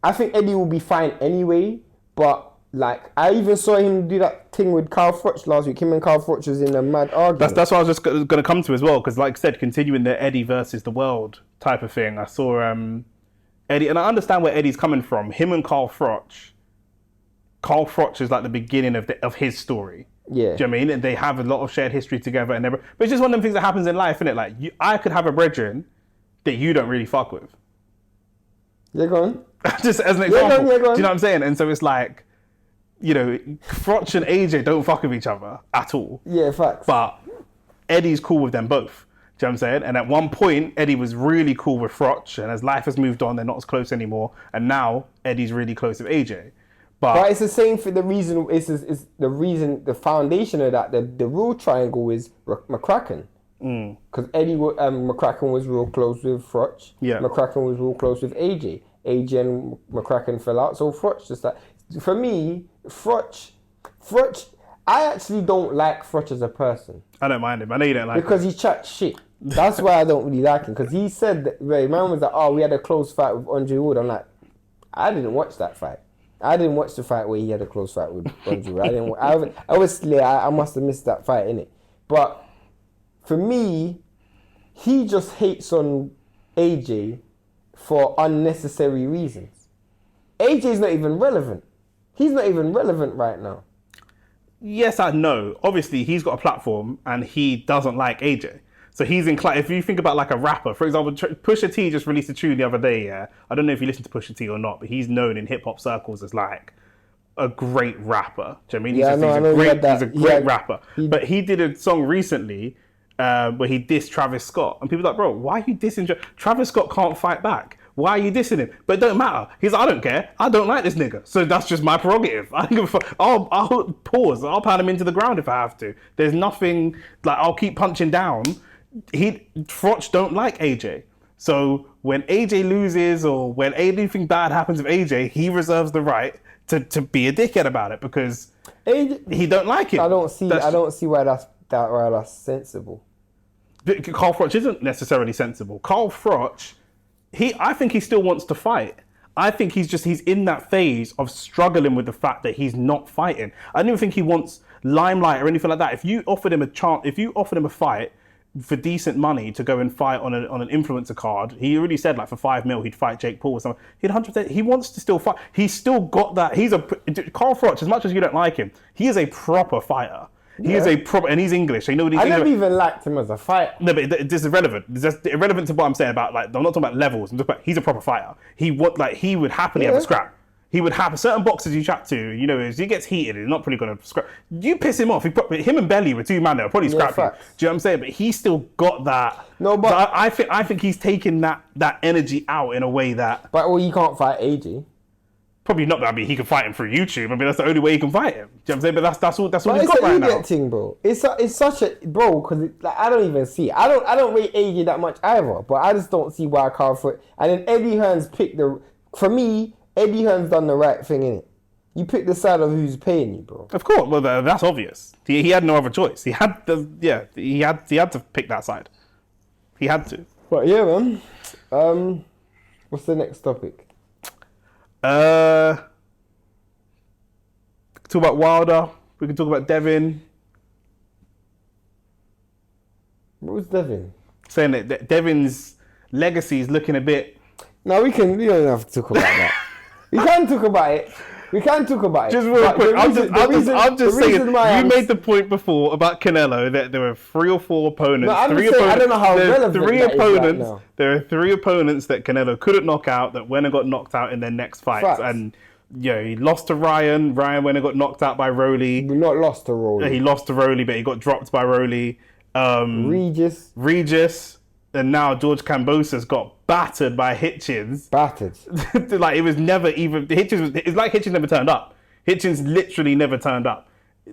I think Eddie will be fine anyway. But like, I even saw him do that thing with Carl Froch last week. Him and Carl Froch was in a mad argument. That's what I was just going to come to as well, because like I said, continuing the Eddie versus the world type of thing. I saw Eddie, and I understand where Eddie's coming from. Him and Carl Froch is like the beginning of his story. Yeah. Do you know what I mean? And they have a lot of shared history together, but it's just one of them things that happens in life, isn't it? Like, I could have a brethren that you don't really fuck with. Yeah, go on. Just as an example. Go on. Do you know what I'm saying? And so it's like, you know, Froch and AJ don't fuck with each other at all. Yeah, facts. But Eddie's cool with them both. Do you know what I'm saying? And at one point, Eddie was really cool with Froch, and as life has moved on, they're not as close anymore. And now Eddie's really close with AJ. But it's the same for the reason. It's the reason. The foundation of that. The real triangle is McCracken. Because Eddie McCracken was real close with Froch. Yeah. McCracken was real close with AJ. AJ and McCracken fell out. So Froch just like, for me, Froch. I actually don't like Froch as a person. I don't mind him. I know you don't like him. Because he chats shit. That's why I don't really like him. Because he said that, man was like, oh, we had a close fight with Andre Ward. I'm like, I didn't watch that fight. I didn't watch the fight where he had a close fight with Andre Ward. Obviously, I must have missed that fight, innit? But for me, he just hates on AJ for unnecessary reasons. AJ's not even relevant. He's not even relevant right now. Yes and no. Obviously, he's got a platform and he doesn't like AJ. So he's inclined, if you think about like a rapper, for example, Pusha T just released a tune the other day, yeah? I don't know if you listen to Pusha T or not, but he's known in hip-hop circles as like a great rapper. Do you know what I mean? He's a great rapper. But he did a song recently where he dissed Travis Scott. And people are like, bro, why are you dissing Travis Scott can't fight back. Why are you dissing him? But it don't matter. He's like, I don't care. I don't like this nigga. So that's just my prerogative. I don't give a fuck. I'll pause. I'll pound him into the ground if I have to. There's nothing, like, I'll keep punching down. Froch don't like AJ. So when AJ loses or when anything bad happens with AJ, he reserves the right to be a dickhead about it because he don't like it. I don't see why that's sensible. Carl Froch isn't necessarily sensible. Carl Froch, I think he still wants to fight. I think he's in that phase of struggling with the fact that he's not fighting. I don't even think he wants limelight or anything like that. If you offered him a fight for decent money to go and fight on an influencer card, he already said like for $5 million he'd fight Jake Paul or something. He wants to still fight. He's still got that. Carl Froch, as much as you don't like him, he is a proper fighter. He is a proper, and he's English. So you know what he's I never even liked him as a fighter. No, but this is irrelevant. It's just irrelevant to what I'm saying about, like, I'm not talking about levels. I'm talking about he's a proper fighter. He would happily have a scrap. He would have certain boxers you chat to, you know, as he gets heated, he's not probably going to scrap. You piss him off. Him and Belly were two men that would probably scrap you. Do you know what I'm saying? But he's still got that. No, but so I think he's taken that energy out in a way that. But he can't fight AJ. Probably not. I mean, he can fight him through YouTube. I mean, that's the only way he can fight him. Do you know what I'm saying? But that's all he's got right now. It's thing, bro. It's such a bro because like, I don't even see it. I don't rate AJ that much either. But I just don't see why Carl Froch. And then Eddie Hearn's picked for me. Eddie Hearn's done the right thing, innit? You pick the side of who's paying you, bro. Of course. Well, that's obvious. He had no other choice. He had to pick that side. He had to. But yeah, man. What's the next topic? We can talk about Wilder. We can talk about Devin. What was Devin? Saying that Devin's legacy is looking a bit. No, we don't have to talk about that. We can talk about it. Just real quick, I'm just saying, you made the point before about Canelo that there were 3 or 4 opponents. No, I'm just saying, I don't know how relevant that is right now. There are 3 opponents that Canelo couldn't knock out that went and got knocked out in their next fights. Facts. And yeah, he lost to Ryan. Ryan went and got knocked out by Rowley. We not lost to Rowley. He lost to Rowley, but he got dropped by Rowley. Regis. And now George Cambosa's got battered by Hitchens. Battered. Like, it was never even... it's like Hitchens never turned up. Hitchens literally never turned up.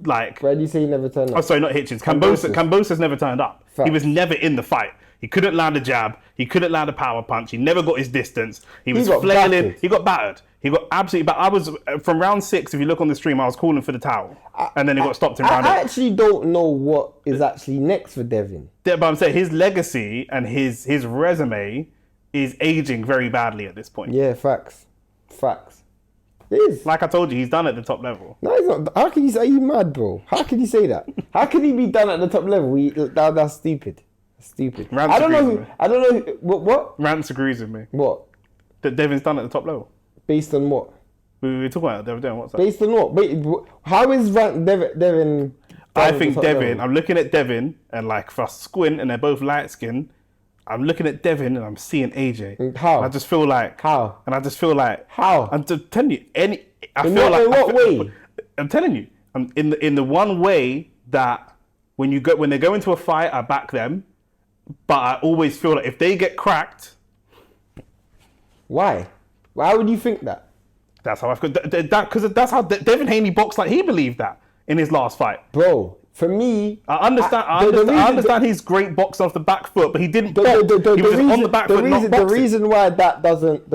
Like, Why do you say he never turned up? oh, sorry, not Hitchens. Cambosa's never turned up. Facts. He was never in the fight. He couldn't land a jab. He couldn't land a power punch. He never got his distance. He was got flailing. battered. He got battered. He got absolutely battered. I was, from round 6, if you look on the stream, I was calling for the towel. And then he got stopped in round 8. I actually don't know what is actually next for Devin. Yeah, but I'm saying his legacy and his resume is aging very badly at this point. Yeah, facts. It is. Like I told you, he's done at the top level. No, he's not. How can you say? Are you mad, bro? How can you say that? How can he be done at the top level? That's stupid. Stupid. Rance I don't know. agrees with me. I don't know. What? Rance agrees with me. What? That Devin's done at the top level. Based on what? We were talking about it the other day. What's that? Based on what? Wait, how is Devin? I think Devin. I'm looking at Devin, and like if I squint, and they're both light skinned. I'm looking at Devin, and I'm seeing AJ. How? And I just feel like How? And I just feel like How? I'm just telling you. I In feel like in what way? I'm telling you. I'm in the one way that when they go into a fight, I back them. But I always feel like if they get cracked, Why? Why would you think that? that's how I feel. Because that's how Devin Haney boxed like he believed that in his last fight. Bro, for me, I understand. I understand he's great boxing off the back foot, but he didn't box. He was just on the back foot, not boxing. The reason why that doesn't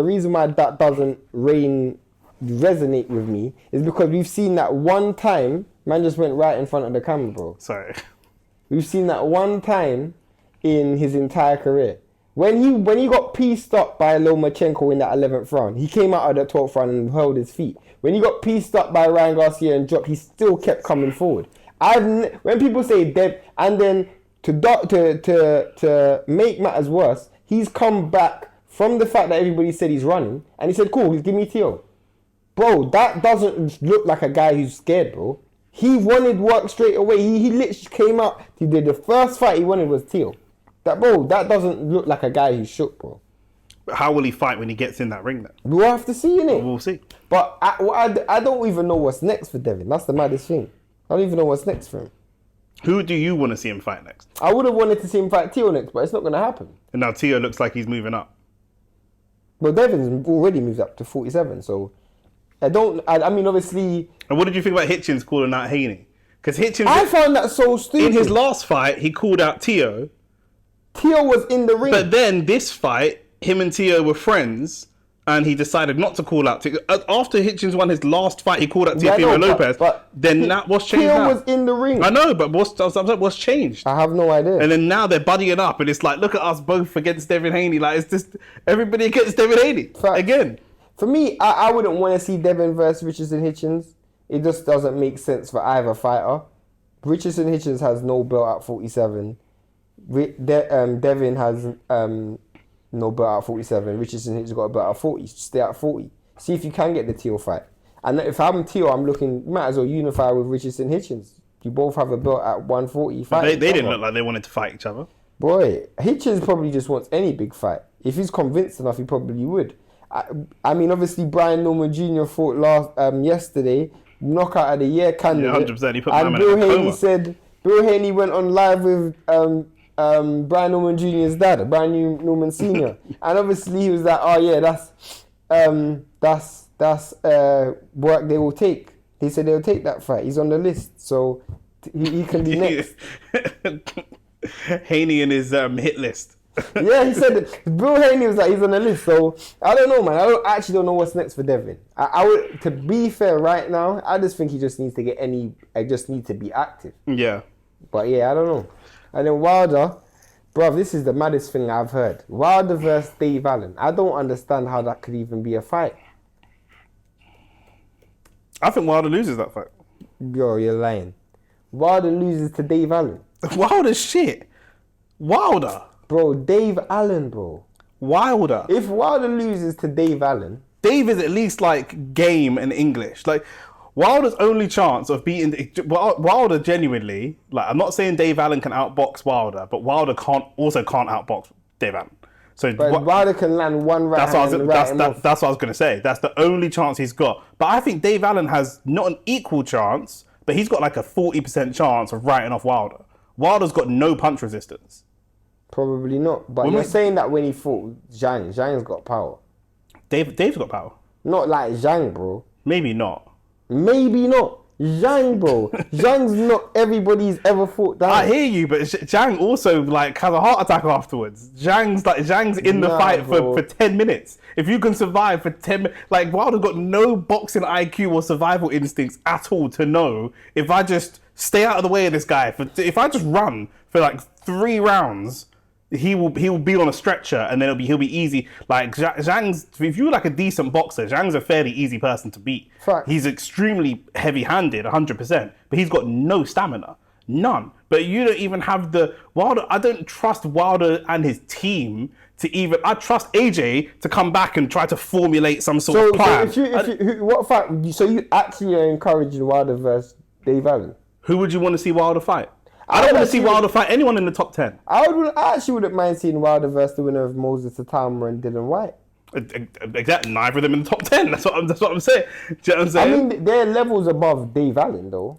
resonate with me is because we've seen that one time, man just went right in front of the camera, bro. Sorry. We've seen that one time in his entire career. When he got pieced up by Lomachenko in that 11th round, he came out of the 12th round and held his feet. When he got pieced up by Ryan Garcia and dropped, he still kept coming forward. When people say Dev, and then to make matters worse, he's come back from the fact that everybody said he's running, and he said, "Cool, give me Tio." Bro, that doesn't look like a guy who's scared, bro. He wanted work straight away. He literally came out. He did the first fight he wanted was Tio. That doesn't look like a guy who's shook, bro. But how will he fight when he gets in that ring then? We'll have to see, innit? We'll see. But I don't even know what's next for Devin. That's the maddest thing. I don't even know what's next for him. Who do you want to see him fight next? I would have wanted to see him fight Tio next, but it's not going to happen. And now Tio looks like he's moving up. Well, Devin's already moved up to 47, so I mean, obviously... And what did you think about Hitchens calling out Haney? Because Hitchens... I found that so stupid. In his last fight, he called out Tio. Tio was in the ring. But then this fight, him and Tio were friends, and he decided not to call out Tio. After Hitchens won his last fight, he called out Teofimo Lopez. Then what's changed Tio now? was in the ring. I know, but what's changed? I have no idea. And then now they're buddying up, and it's like, look at us both against Devin Haney. Like, it's just everybody against Devin Haney. Fact. Again. For me, I wouldn't want to see Devin versus Richardson Hitchens. It just doesn't make sense for either fighter. Richardson Hitchens has no belt at 47. Devin has no belt at 47. Richardson Hitchens got a belt at 40. Stay at 40. See if you can get the Tio fight. And if I'm Tio, I'm looking, might as well unify with Richardson Hitchens. You both have a belt at 140. They didn't look like they wanted to fight each other. Boy, Hitchens probably just wants any big fight. If he's convinced enough, he probably would. I mean, obviously, Brian Norman Jr. fought yesterday, knockout of the year candidate. Yeah, 100%. He put and Bill Haney went on live with Brian Norman Jr.'s dad, Brian Norman Sr. And obviously, he was like, "Oh yeah, that's work they will take." He said they'll take that fight. He's on the list, so he can be next. Haney and his hit list. Yeah, he said that. Bill Haney was like, he's on the list. So I don't know, man. I actually don't know what's next for Devin. I would, to be fair, right now, I just think he just needs to I just need to be active. Yeah. But yeah, I don't know. And then Wilder, bruv, this is the maddest thing I've heard. Wilder versus Dave Allen. I don't understand how that could even be a fight. I think Wilder loses that fight. Yo, you're lying. Wilder loses to Dave Allen. Wilder shit. Wilder. Bro, Dave Allen, bro. Wilder. If Wilder loses to Dave Allen... Dave is at least like game and English. Like, Wilder's only chance of beating... Wilder genuinely... Like, I'm not saying Dave Allen can outbox Wilder, but Wilder can't outbox Dave Allen. So Wilder can land one right hand and that's what I was going to say. That's the only chance he's got. But I think Dave Allen has not an equal chance, but he's got like a 40% chance of writing off Wilder. Wilder's got no punch resistance. Probably not. But you're saying that when he fought Zhang, Zhang's got power. Dave's got power. Not like Zhang, bro. Maybe not. Maybe not. Zhang, bro. Zhang's not everybody's ever fought down. I hear you, but Zhang also like has a heart attack afterwards. Zhang's in the fight for 10 minutes. If you can survive for 10 minutes, like Wilder's got no boxing IQ or survival instincts at all to know if I just stay out of the way of this guy, if I just run for like 3 rounds, he will be on a stretcher and then he'll be easy. Like Zhang's, if you're like a decent boxer, Zhang's a fairly easy person to beat. Fact. He's extremely heavy-handed, 100%, but he's got no stamina, none. But you don't even have the Wilder. I don't trust Wilder and his team to even. I trust AJ to come back and try to formulate some sort of plan. So you actually are encouraging Wilder versus Dave Allen? Who would you want to see Wilder fight? I don't want to see Wilder fight anyone in the top 10. I actually wouldn't mind seeing Wilder versus the winner of Moses Atama and Dylan White. Exactly, neither of them in the top 10. That's what I'm saying. Do you know what I'm saying? I mean, they're levels above Dave Allen, though.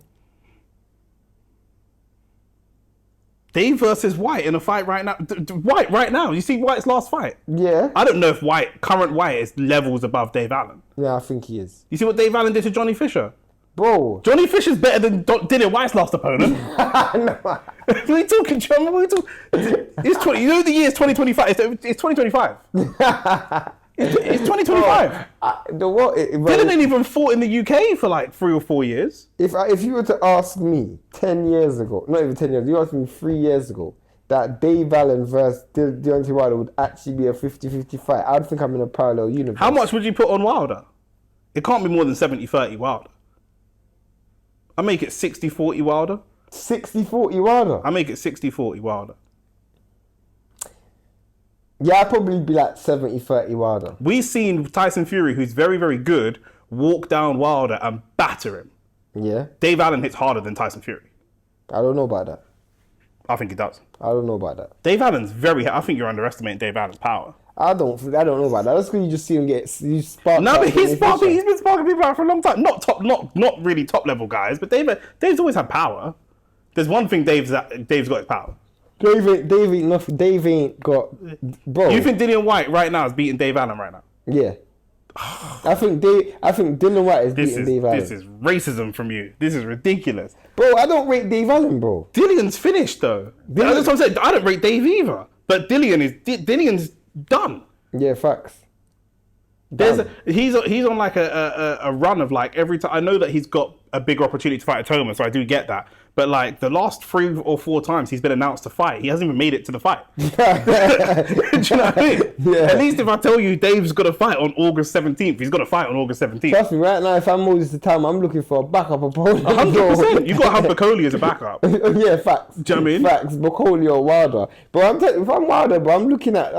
Dave versus White in a fight right now. White right now. You see White's last fight? Yeah. I don't know if current White is levels above Dave Allen. Yeah, I think he is. You see what Dave Allen did to Johnny Fisher? Bro. Johnny Fisher's better than Dylan White's last opponent. No. What are you talking, John? What are you talking? You know the year is 2025. It's 2025. It's 2025. Dylan ain't even fought in the UK for like 3 or 4 years. If you were to ask me 10 years ago, not even 10 years, you asked me 3 years ago that Dave Allen versus Deontay Wilder would actually be a 50-50 fight, I'd think I'm in a parallel universe. How much would you put on Wilder? It can't be more than 70-30 Wilder. I make it 60-40 Wilder. 60-40 Wilder? I make it 60-40 Wilder. Yeah, I'd probably be like 70-30 Wilder. We've seen Tyson Fury, who's very, very good, walk down Wilder and batter him. Yeah. Dave Allen hits harder than Tyson Fury. I don't know about that. I think he does. I don't know about that. Dave Allen's I think you're underestimating Dave Allen's power. I don't know about that. That's because you just see him spark. No, but he's been sparking people out for a long time. Not really top level guys, but Dave's always had power. There's one thing Dave's got his power. Dave ain't nothing. Dave ain't got. Bro. You think Dillian White right now is beating Dave Allen right now? Yeah. I think Dylan White is beating Dave Allen. This is racism from you. This is ridiculous. Bro, I don't rate Dave Allen, bro. Dillian's finished though. That's what I'm saying. I don't rate Dave either. But Dillian's done. Yeah, facts. He's on like a run of like every time. I know that he's got a bigger opportunity to fight at Toma, so I do get that. But like the last 3 or 4 times he's been announced to fight, he hasn't even made it to the fight. Do you know what I mean? Yeah. At least if I tell you Dave's got to fight on August 17th, he's got to fight on August 17th. Trust me, right now, if I'm Moses Atama, I'm looking for a backup opponent. 100%. You've got to have Bacoli as a backup. Yeah, facts. Do you know what I mean? Facts. Bacoli or Wilder. But if I'm Wilder, bro, I'm looking at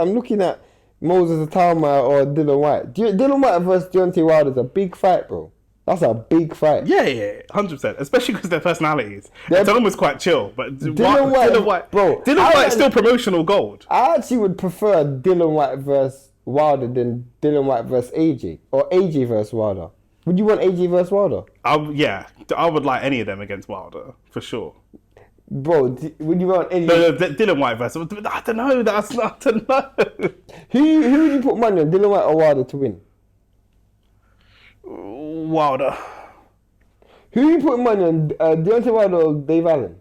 Moses Atama or Dylan White. Dylan White versus Deontay Wilder is a big fight, bro. That's a big fight. Yeah, 100%. Especially because their personalities. Dylan was quite chill, but Dylan White, bro. Dylan White's still promotional gold. I actually would prefer Dylan White versus Wilder than Dylan White versus AJ or AJ versus Wilder. Would you want AJ versus Wilder? Yeah, I would like any of them against Wilder for sure. Bro, would you want any? No, Dylan White versus. I don't know. I don't know. Who would you put money on, Dylan White or Wilder to win? Wilder. Who are you putting money on, Deontay Wilder or Dave Allen?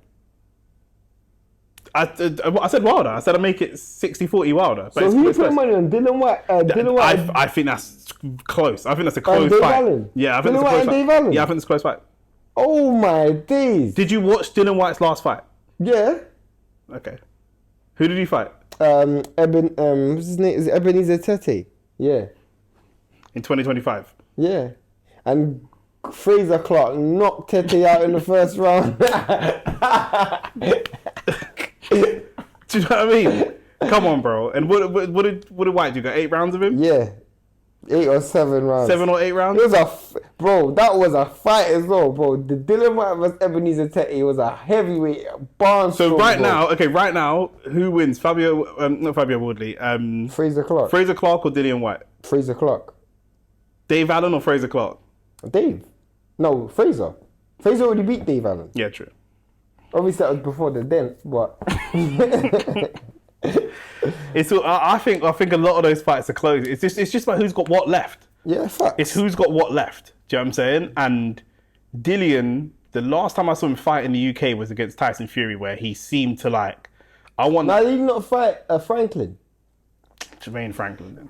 I said Wilder. I said I make it 60-40 Wilder. So who are you putting money on, Dylan White? Dylan White. I think that's close. I think that's a close Dave fight. Allen? Yeah, I think Dylan that's a White close and fight. Dave Allen? Yeah, I think it's a close fight. Oh my days. Did you watch Dylan White's last fight? Yeah. Okay. Who did he fight? What's his name? Is it Ebenezer Tete? Yeah. In 2025. Yeah. And Fraser Clark knocked Tete out in the first round. Do you know what I mean? Come on, bro. And what did White do? Got 8 rounds of him? Yeah. 8 or 7 rounds. 7 or 8 rounds? It was bro, that was a fight as well, bro. The Dylan White versus Ebenezer Tete was a heavyweight barn. So right now, who wins? Not Fabio Woodley. Fraser Clark. Fraser Clark or Dillian White? Fraser Clark. Dave Allen or Fraser Clark? Dave. No, Fraser. Fraser already beat Dave Allen. Yeah, true. Obviously that was before the dent, but I think a lot of those fights are close. It's just about who's got what left. Yeah, facts. It's who's got what left. Do you know what I'm saying? And Dillian, the last time I saw him fight in the UK was against Tyson Fury, where he seemed to like, Now, he did not fight Franklin. Jermaine Franklin then.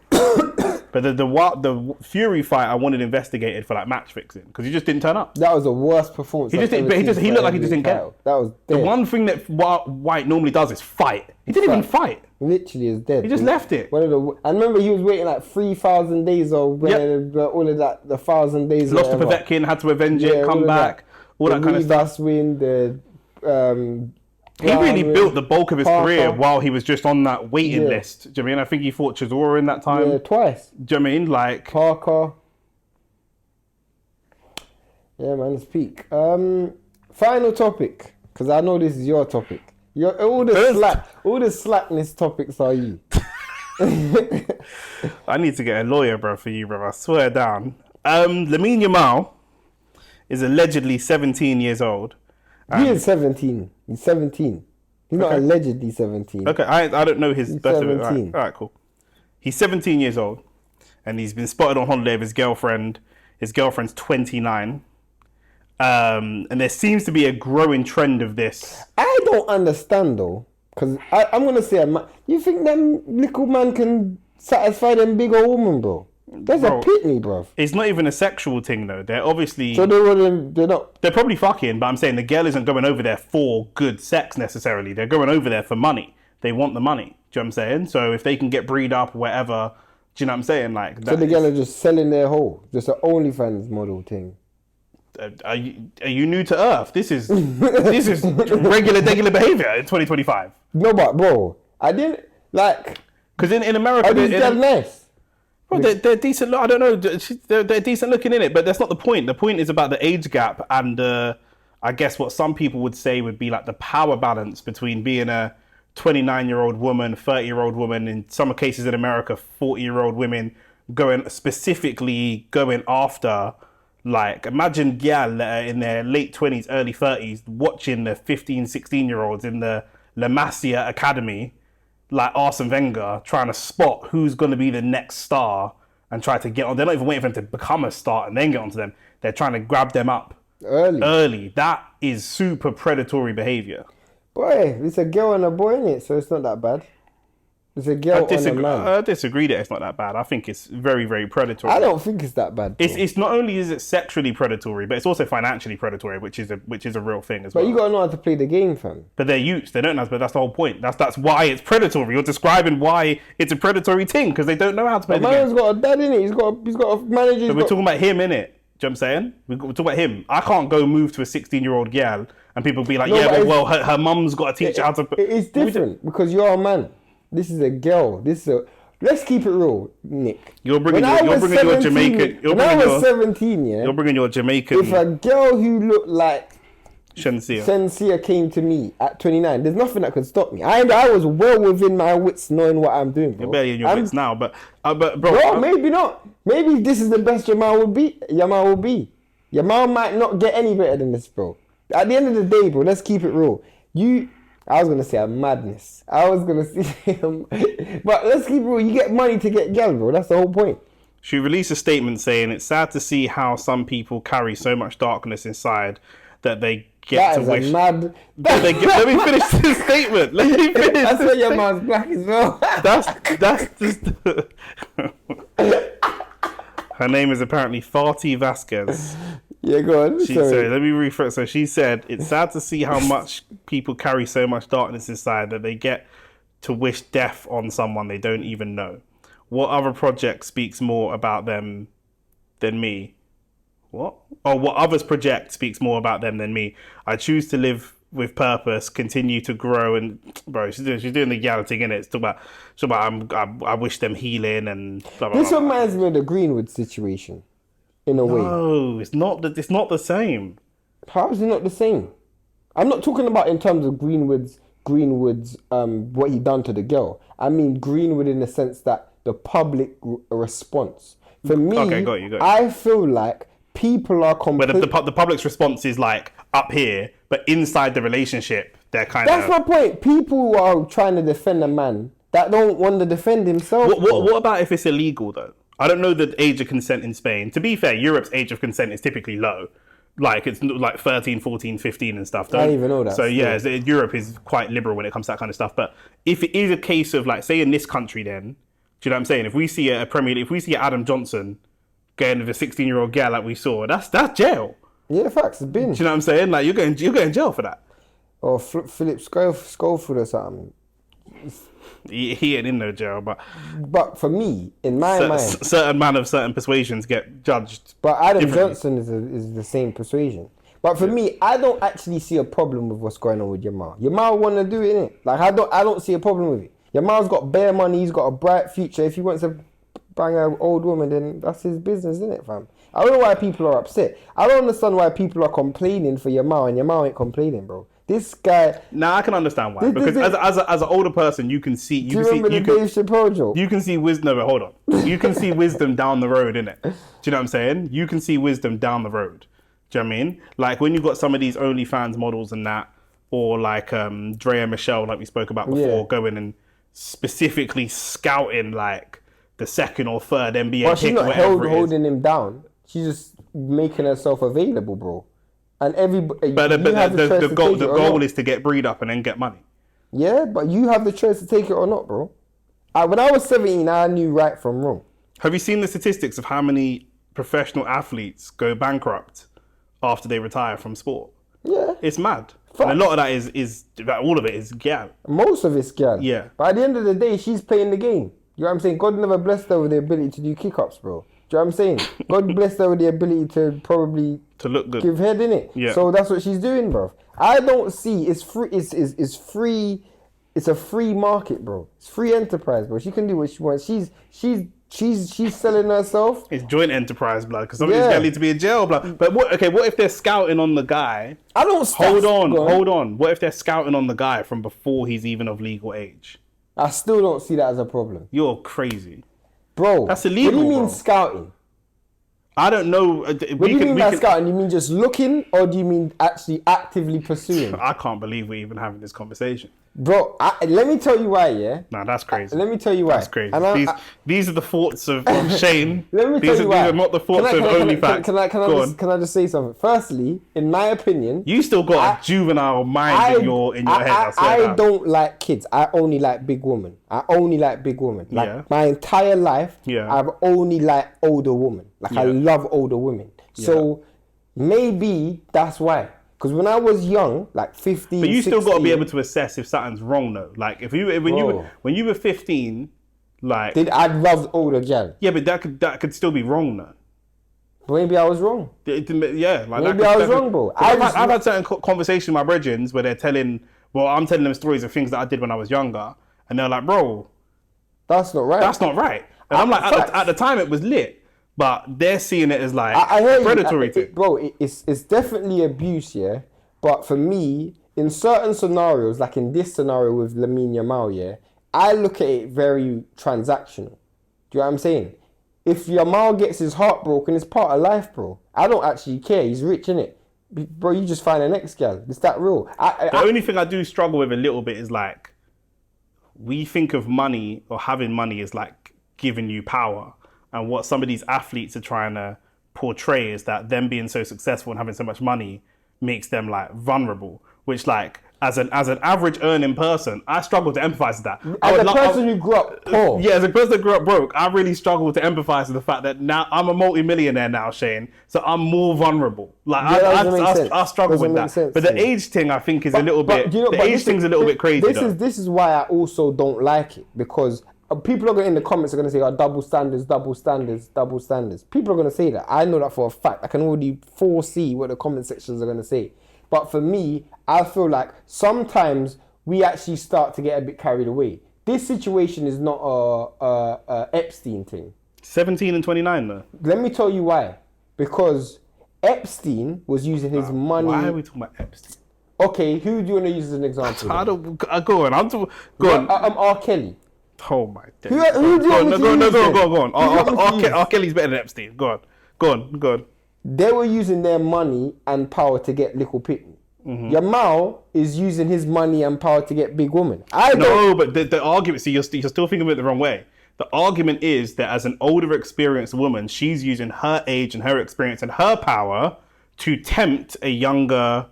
But the Fury fight, I wanted investigated for like match fixing because he just didn't turn up. That was the worst performance. He looked like he just didn't care. That was dead. The one thing that White normally does is fight. He didn't even fight. Literally is dead. He just left it. I remember he was waiting like 3,000 days or all of that, the 1,000 days. Lost to Povetkin, had to avenge it, come back, all that kind of stuff. Win, he really built the bulk of his career while he was just on that waiting list. Do you know what I mean? I think he fought Chisora in that time. Yeah, twice. Do you know what I mean? Like Parker. Yeah, man, it's peak. Final topic, because I know this is your topic. All the slackness topics are you. I need to get a lawyer, bro, for you, bro. I swear down. Lamine Yamal is allegedly 17 years old. He is 17. He's 17. He's not allegedly 17. Okay, I don't know his birth. 17. All right, cool. He's 17 years old, and he's been spotted on holiday with his girlfriend. His girlfriend's 29. And there seems to be a growing trend of this. I don't understand, though, because I'm going to say, you think them little man can satisfy them big old woman, bro? That's a pitney, bro. It's not even a sexual thing, though. They're obviously... So they're not... They're probably fucking, but I'm saying the girl isn't going over there for good sex, necessarily. They're going over there for money. They want the money. Do you know what I'm saying? So if they can get breed up or whatever, do you know what I'm saying? Like, so the girl are just selling their whole, just an OnlyFans model thing. Are you new to Earth? This is regular behavior in 2025. No, but bro, I didn't like... Because in America... Are these girls nice? Well, they're decent. I don't know. They're decent looking in it, but that's not the point. The point is about the age gap and I guess what some people would say would be like the power balance between being a 29-year-old woman, 30-year-old woman, in some cases in America, 40-year-old women specifically going after, like, imagine gal in their late 20s, early 30s watching the 15, 16-year-olds in the La Masia Academy, like Arsene Wenger, trying to spot who's going to be the next star and try to get on. They're not even waiting for them to become a star and then get onto them. They're trying to grab them up early. That is super predatory behavior. Boy, it's a girl and a boy in it, so it's not that bad. It's a girl and a man. I disagree that it's not that bad. I think it's very, very predatory. I don't think it's that bad. It's not only is it sexually predatory, but it's also financially predatory, which is a real thing as well. But you gotta know how to play the game, fam. But they're youths. They don't know. But that's the whole point. That's why it's predatory. You're describing why it's a predatory thing because they don't know how to play the game. Man's got a dad in it. He's got a manager. But we're talking about him in it. Do you know what I'm saying? We're talking about him. I can't go move to a 16-year-old gal and people be like, her mum's got to teach her how to. It's different because you're a man. This is a girl. Let's keep it real, Nick. You're bringing your Jamaican. When I was 17, yeah. You're bringing your Jamaican. If a girl who looked like Shenseea came to me at 29, there's nothing that could stop me. I was well within my wits, knowing what I'm doing, bro. You're barely in your wits now, but bro, maybe not. Maybe this is the best Yamal will be. Yamal might not get any better than this, bro. At the end of the day, bro, let's keep it real. I was gonna say a madness. But let's keep it real. You get money to get girl, bro. That's the whole point. She released a statement saying it's sad to see how some people carry so much darkness inside that they get to wish. Let me finish this statement. Let me finish. That's why your man's black as well. That's just. Her name is apparently Fati Vasquez. Yeah, go on. Sorry, let me rephrase. So she said, it's sad to see how much people carry so much darkness inside that they get to wish death on someone they don't even know. What other project speaks more about them than me? What? Oh, what others project speaks more about them than me. I choose to live with purpose, continue to grow, and bro, she's doing the Yalla thing, innit? It's talking about I wish them healing and blah, blah, this blah, reminds me of the Greenwood situation, in a way. No, it's not the same. How is it not the same? I'm not talking about in terms of Greenwood's what he done to the girl. I mean Greenwood in the sense that the public response. For me, okay, got you. I feel like people are completely... But the public's response is like up here, but inside the relationship, they're kind of... That's my point. People are trying to defend a man that don't want to defend himself. What about if it's illegal, though? I don't know the age of consent in Spain. To be fair, Europe's age of consent is typically low. Like it's like 13, 14, 15 and stuff. I didn't even know that. So yeah, Europe is quite liberal when it comes to that kind of stuff. But if it is a case of like, say in this country, then do you know what I'm saying? If we see a Premier League, if we see Adam Johnson getting with a 16-year-old girl like we saw, that's jail. Yeah, facts. It's been. Do you know what I'm saying? Like you're going jail for that. Or Philip Schofield or something. He ain't in no jail, but for me, in my mind, certain man of certain persuasions get judged. But Adam Johnson is the same persuasion. But for me, I don't actually see a problem with what's going on with Yamal. Yamal want to do it, innit? Like I don't see a problem with it. Yamal's got bare money. He's got a bright future. If he wants to bang an old woman, then that's his business, isn't it, fam? I don't know why people are upset. I don't understand why people are complaining for Yamal, and Yamal ain't complaining, bro. This guy. Nah, I can understand why. Because as an older person, you can see. Do you remember the Dave Chappelle joke? You can see wisdom. No, hold on. You can see wisdom down the road, innit? Do you know what I'm saying? You can see wisdom down the road. Do you know what I mean? Like when you've got some of these OnlyFans models and that, or like Drea Michelle, like we spoke about before, going and specifically scouting like the second or third NBA but pick, she's not holding him down. She's just making herself available, bro. And everybody, but the goal is to get breed up and then get money. Yeah, but you have the choice to take it or not, bro. When I was 17, I knew right from wrong. Have you seen the statistics of how many professional athletes go bankrupt after they retire from sport? Yeah, it's mad. And a lot of that is all of it is gal. Most of it's gal. Yeah. But at the end of the day, she's playing the game. You know what I'm saying? God never blessed her with the ability to do kick-ups, bro. Do you know what I'm saying? God blessed her with the ability to probably look good, give head, innit? Yeah. So that's what she's doing, bro. I don't see it's free. It's free. It's a free market, bro. It's free enterprise, bro. She can do what she wants. She's selling herself. It's joint enterprise, blood. Because some of these guys need to be in jail, blood. But what if they're scouting on the guy? I don't. Hold on. What if they're scouting on the guy from before he's even of legal age? I still don't see that as a problem. You're crazy. Bro, that's illegal. What do you mean scouting? I don't know. What do you mean by scouting? You mean just looking, or do you mean actually actively pursuing? I can't believe we're even having this conversation. Bro, let me tell you why, yeah? Nah, that's crazy. Let me tell you why. That's crazy. And these are the thoughts of Shane. Let me tell you why. These are not the thoughts of OnlyFacts. Can I just say something? Firstly, in my opinion... You still got a juvenile mind in your head. I don't like kids. I only like big women. Like, my entire life, I've only liked older women. Like, I love older women. So, maybe that's why. Because when I was young, like 15, but you 16, still got to be able to assess if something's wrong, though. Like when you were 15, like I loved older gal. Yeah, but that could still be wrong, though. Maybe I was wrong. Yeah, like maybe I was wrong, bro. I've had certain conversations with my brethren where I'm telling them stories of things that I did when I was younger, and they're like, "Bro, that's not right. That's not right." And I'm like, at the time it was lit. But they're seeing it as like predatory thing. Bro, it's definitely abuse, yeah? But for me, in certain scenarios, like in this scenario with Lamine Yamal, yeah, I look at it very transactional. Do you know what I'm saying? If Yamal gets his heart broken, it's part of life, bro. I don't actually care. He's rich, innit? Bro, you just find an ex-gal. It's that real. The only thing I do struggle with a little bit is like, we think of money or having money as like giving you power. And what some of these athletes are trying to portray is that them being so successful and having so much money makes them like vulnerable. Which like as an average earning person, I struggle to empathize with that. As a person who grew up poor. Yeah, as a person that grew up broke, I really struggle to empathize with the fact that now I'm a multi-millionaire now, Shane. So I'm more vulnerable. Like I struggle with that. But the age thing I think is a little bit. The age thing's a little bit crazy. This is why I also don't like it, because people are going in the comments are going to say, double standards. People are going to say that. I know that for a fact. I can already foresee what the comment sections are going to say. But for me, I feel like sometimes we actually start to get a bit carried away. This situation is not a Epstein thing. 17 and 29 though. Let me tell you why. Because Epstein was using his money. Why are we talking about Epstein? Okay, who do you want to use as an example? Go on. R. Kelly. Oh my days. Who do you want to use? Go on. R. Kelly's better than Epstein. Go on. They were using their money and power to get little pitney. Mm-hmm. Yamal is using his money and power to get big woman. But the argument, see, you're still thinking of it the wrong way. The argument is that as an older, experienced woman, she's using her age and her experience and her power to tempt a younger,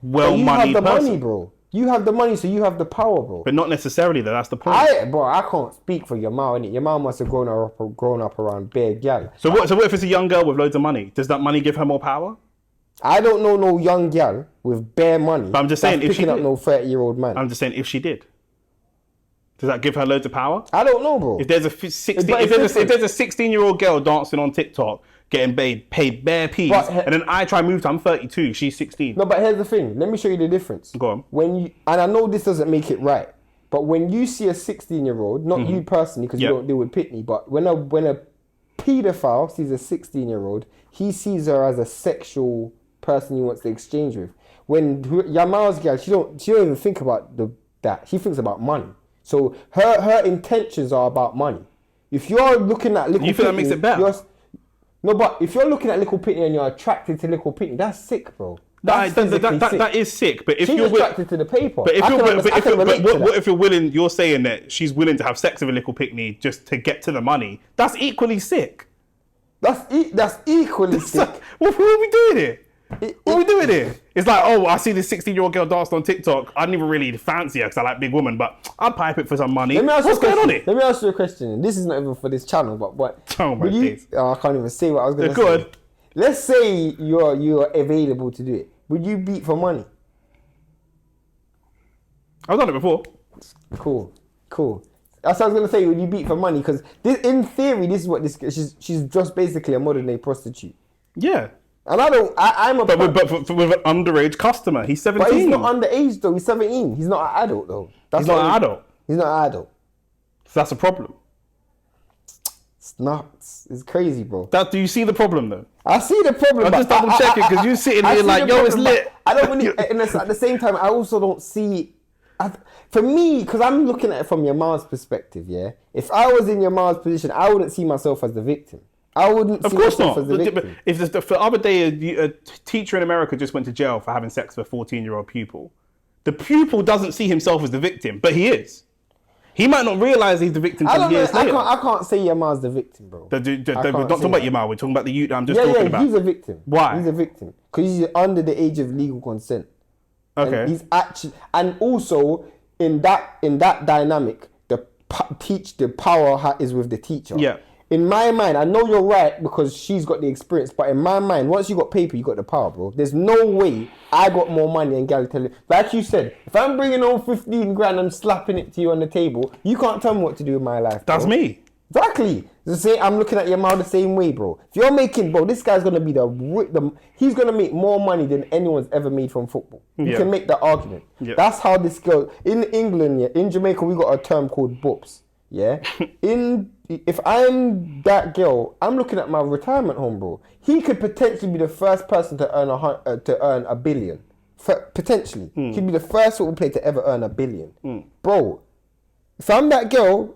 But you have well-moneyed the person. money, bro. You have the money, so you have the power, bro. But not necessarily, though. That's the point. I can't speak for Yamal, innit? Yamal must have grown up around bare gal. So what if it's a young girl with loads of money? Does that money give her more power? I don't know no young gal with bare money. But I'm just saying, if she picking up did. no 30-year-old man. I'm just saying, if she did, does that give her loads of power? I don't know, bro. If there's a 16-year-old girl dancing on TikTok, getting paid bare peas, and then I try to move to, I'm 32, she's 16. No, but here's the thing. Let me show you the difference. Go on. And I know this doesn't make it right, but when you see a 16-year-old, not you personally, because you don't deal with Pitney, but when a paedophile sees a 16-year-old, he sees her as a sexual person he wants to exchange with. When Yamal's girl, she don't even think about that. She thinks about money. So her intentions are about money. If you're looking at little, you think that makes it better? No, but if you're looking at Little Pitney and you're attracted to Little Pitney, that's sick, bro. That is sick. But if she's you're attracted to the paper, what if you're willing? You're saying that she's willing to have sex with a Little Pitney just to get to the money. That's equally sick. That's equally sick. What are we doing here? What are we doing here? It's like, oh, I see this 16-year-old girl danced on TikTok. I didn't even really fancy her because I like big women, but I'll pipe it for some money. What's going on here? Let me ask you a question. This is not even for this channel, but oh my days. I can't even say what I was going to say. Go on. Let's say you're available to do it. Would you beat for money? I've done it before. Cool. That's what I was going to say. Would you beat for money? Because in theory, this is what she's just basically a modern day prostitute. Yeah. And I'm a... But with an underage customer. He's 17. But he's not underage though. He's 17. He's not an adult though. He's not an adult. He's not an adult. So that's a problem. It's nuts. It's crazy, bro. Do you see the problem though? I see the problem. I'm just double checking because you're sitting here like, yo, it's lit. I don't really... And at the same time, I also don't see... For me, because I'm looking at it from Yamal's perspective, yeah? If I was in Yamal's position, I wouldn't see myself as the victim. I wouldn't see myself as the victim. If the other day a teacher in America just went to jail for having sex with a 14-year-old pupil, the pupil doesn't see himself as the victim, but he is. He might not realise he's the victim until years later. I can't say Yamal's the victim, bro. We're not talking about Yamal, we're talking about the youth I'm just talking about. He's a victim. Why? He's a victim. Because he's under the age of legal consent. Okay. And he's actually... And also, in that dynamic, the power is with the teacher. Yeah. In my mind, I know you're right because she's got the experience, but in my mind, once you got paper, you got the power, bro. There's no way I got more money than gal tell you. Like you said, if I'm bringing home 15 grand and slapping it to you on the table, you can't tell me what to do with my life, bro. That's me. Exactly. I'm looking at Yamal the same way, bro. If you're making, bro, this guy's gonna be he's gonna make more money than anyone's ever made from football. You can make that argument. Yeah. That's how this goes. In England, in Jamaica, we got a term called bops. Yeah. If I'm that girl, I'm looking at my retirement home, bro. He could potentially be the first person to earn $1 billion. Potentially, he'd be the first football player to ever earn $1 billion, bro. If I'm that girl,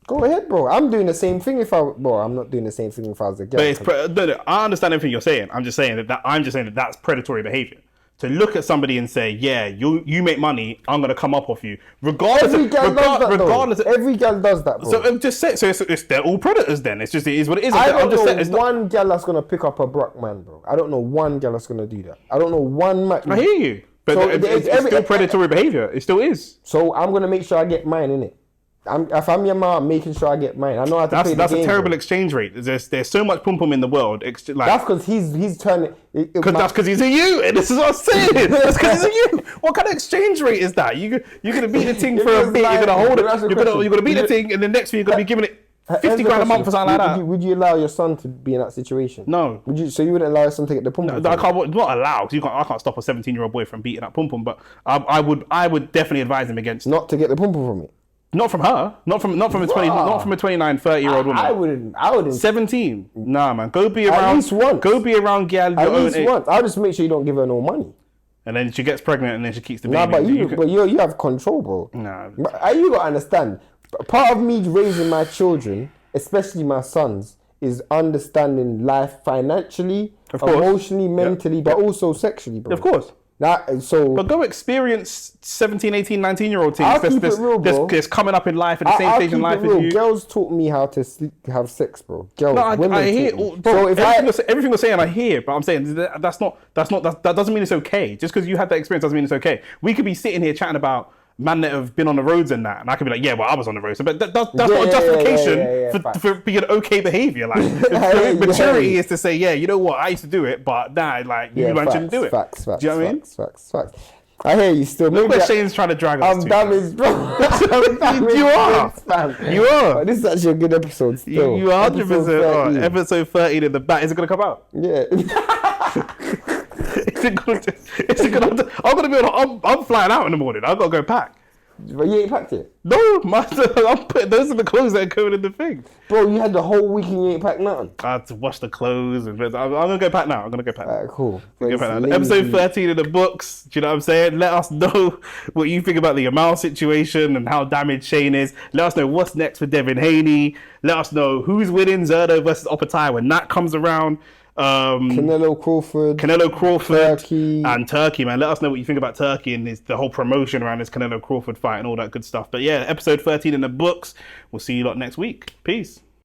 go ahead, bro. I'm doing the same thing I'm not doing the same thing if I was a girl. But I understand everything you're saying. I'm just saying that that's predatory behaviour. To look at somebody and say, yeah, you make money, I'm gonna come up off you, regardless. Every girl does that, bro. So I'm just saying, they're all predators. Then it is what it is. I don't know one girl that's gonna pick up a Brock man, bro. I don't know one girl that's gonna do that. I don't know one match. I hear you, but it's still predatory behaviour. It still is. So I'm gonna make sure I get mine, innit? If I'm Yamal, I'm making sure I get mine. I know how to play the game. That's a terrible exchange rate. There's so much pum pum in the world. That's because he's turning. That's because he's a you, and this is what I'm saying. That's because he's a you. What kind of exchange rate is that? You're gonna beat the thing for a bit. You're gonna hold it. You're gonna beat the thing, and the next thing you're gonna be giving it 50 grand a month or something like that. Would you allow your son to be in that situation? No. So you wouldn't allow your son to get the pum pum? No, I can't. Not allow. I can't stop a 17-year-old boy from beating that pum pum. But I would definitely advise him against not to get the pum pum from it. Not from her. Not from a 29, 30-year-old woman. I wouldn't. 17. Nah, man. Go be around. At least once. Go be around gal. At least once. I'll just make sure you don't give her no money. And then she gets pregnant, and then she keeps the baby. Nah, but you have control, bro. Nah. But you gotta understand. Part of me raising my children, especially my sons, is understanding life financially, emotionally, mentally, but also sexually, bro. Of course. But go experience 17, 18, 19-year-old teams. I'll keep it real, bro. That's coming up in life at the same stage in life as you. Girls taught me how to have sex, bro. Girls, women I hear. taught me. Bro, everything you're saying, I hear. But I'm saying that doesn't mean it's okay. Just because you had that experience doesn't mean it's okay. We could be sitting here chatting about man that have been on the roads and that, and I could be like, yeah, well, I was on the roads, but that's not a justification for being okay behaviour. Like, maturity is to say, yeah, you know what, I used to do it, but nah, like, you man shouldn't do it. Facts. Do you know what I mean? Facts. I hear you still. Look where Shane's trying to drag us I'm damaged, bro. You are. You are. But this is actually a good episode still. You are 100%. Episode 13 in the back. Is it going to come out? Yeah. I'm flying out in the morning. I've got to go pack. But you ain't packed it? No, I'm putting those are the clothes that are coming in the thing. Bro, you had the whole week and you ain't packed nothing. I had to wash the clothes. I'm going to go pack now. Alright, cool. Episode 13 in the books. Do you know what I'm saying? Let us know what you think about the Yamal situation and how damaged Shane is. Let us know what's next for Devin Haney. Let us know who's winning Zerdo versus Opatai when that comes around. Canelo Crawford, Turkey, man. Let us know what you think about Turkey and the whole promotion around this Canelo Crawford fight and all that good stuff. But yeah, episode 13 in the books. We'll see you lot next week. Peace.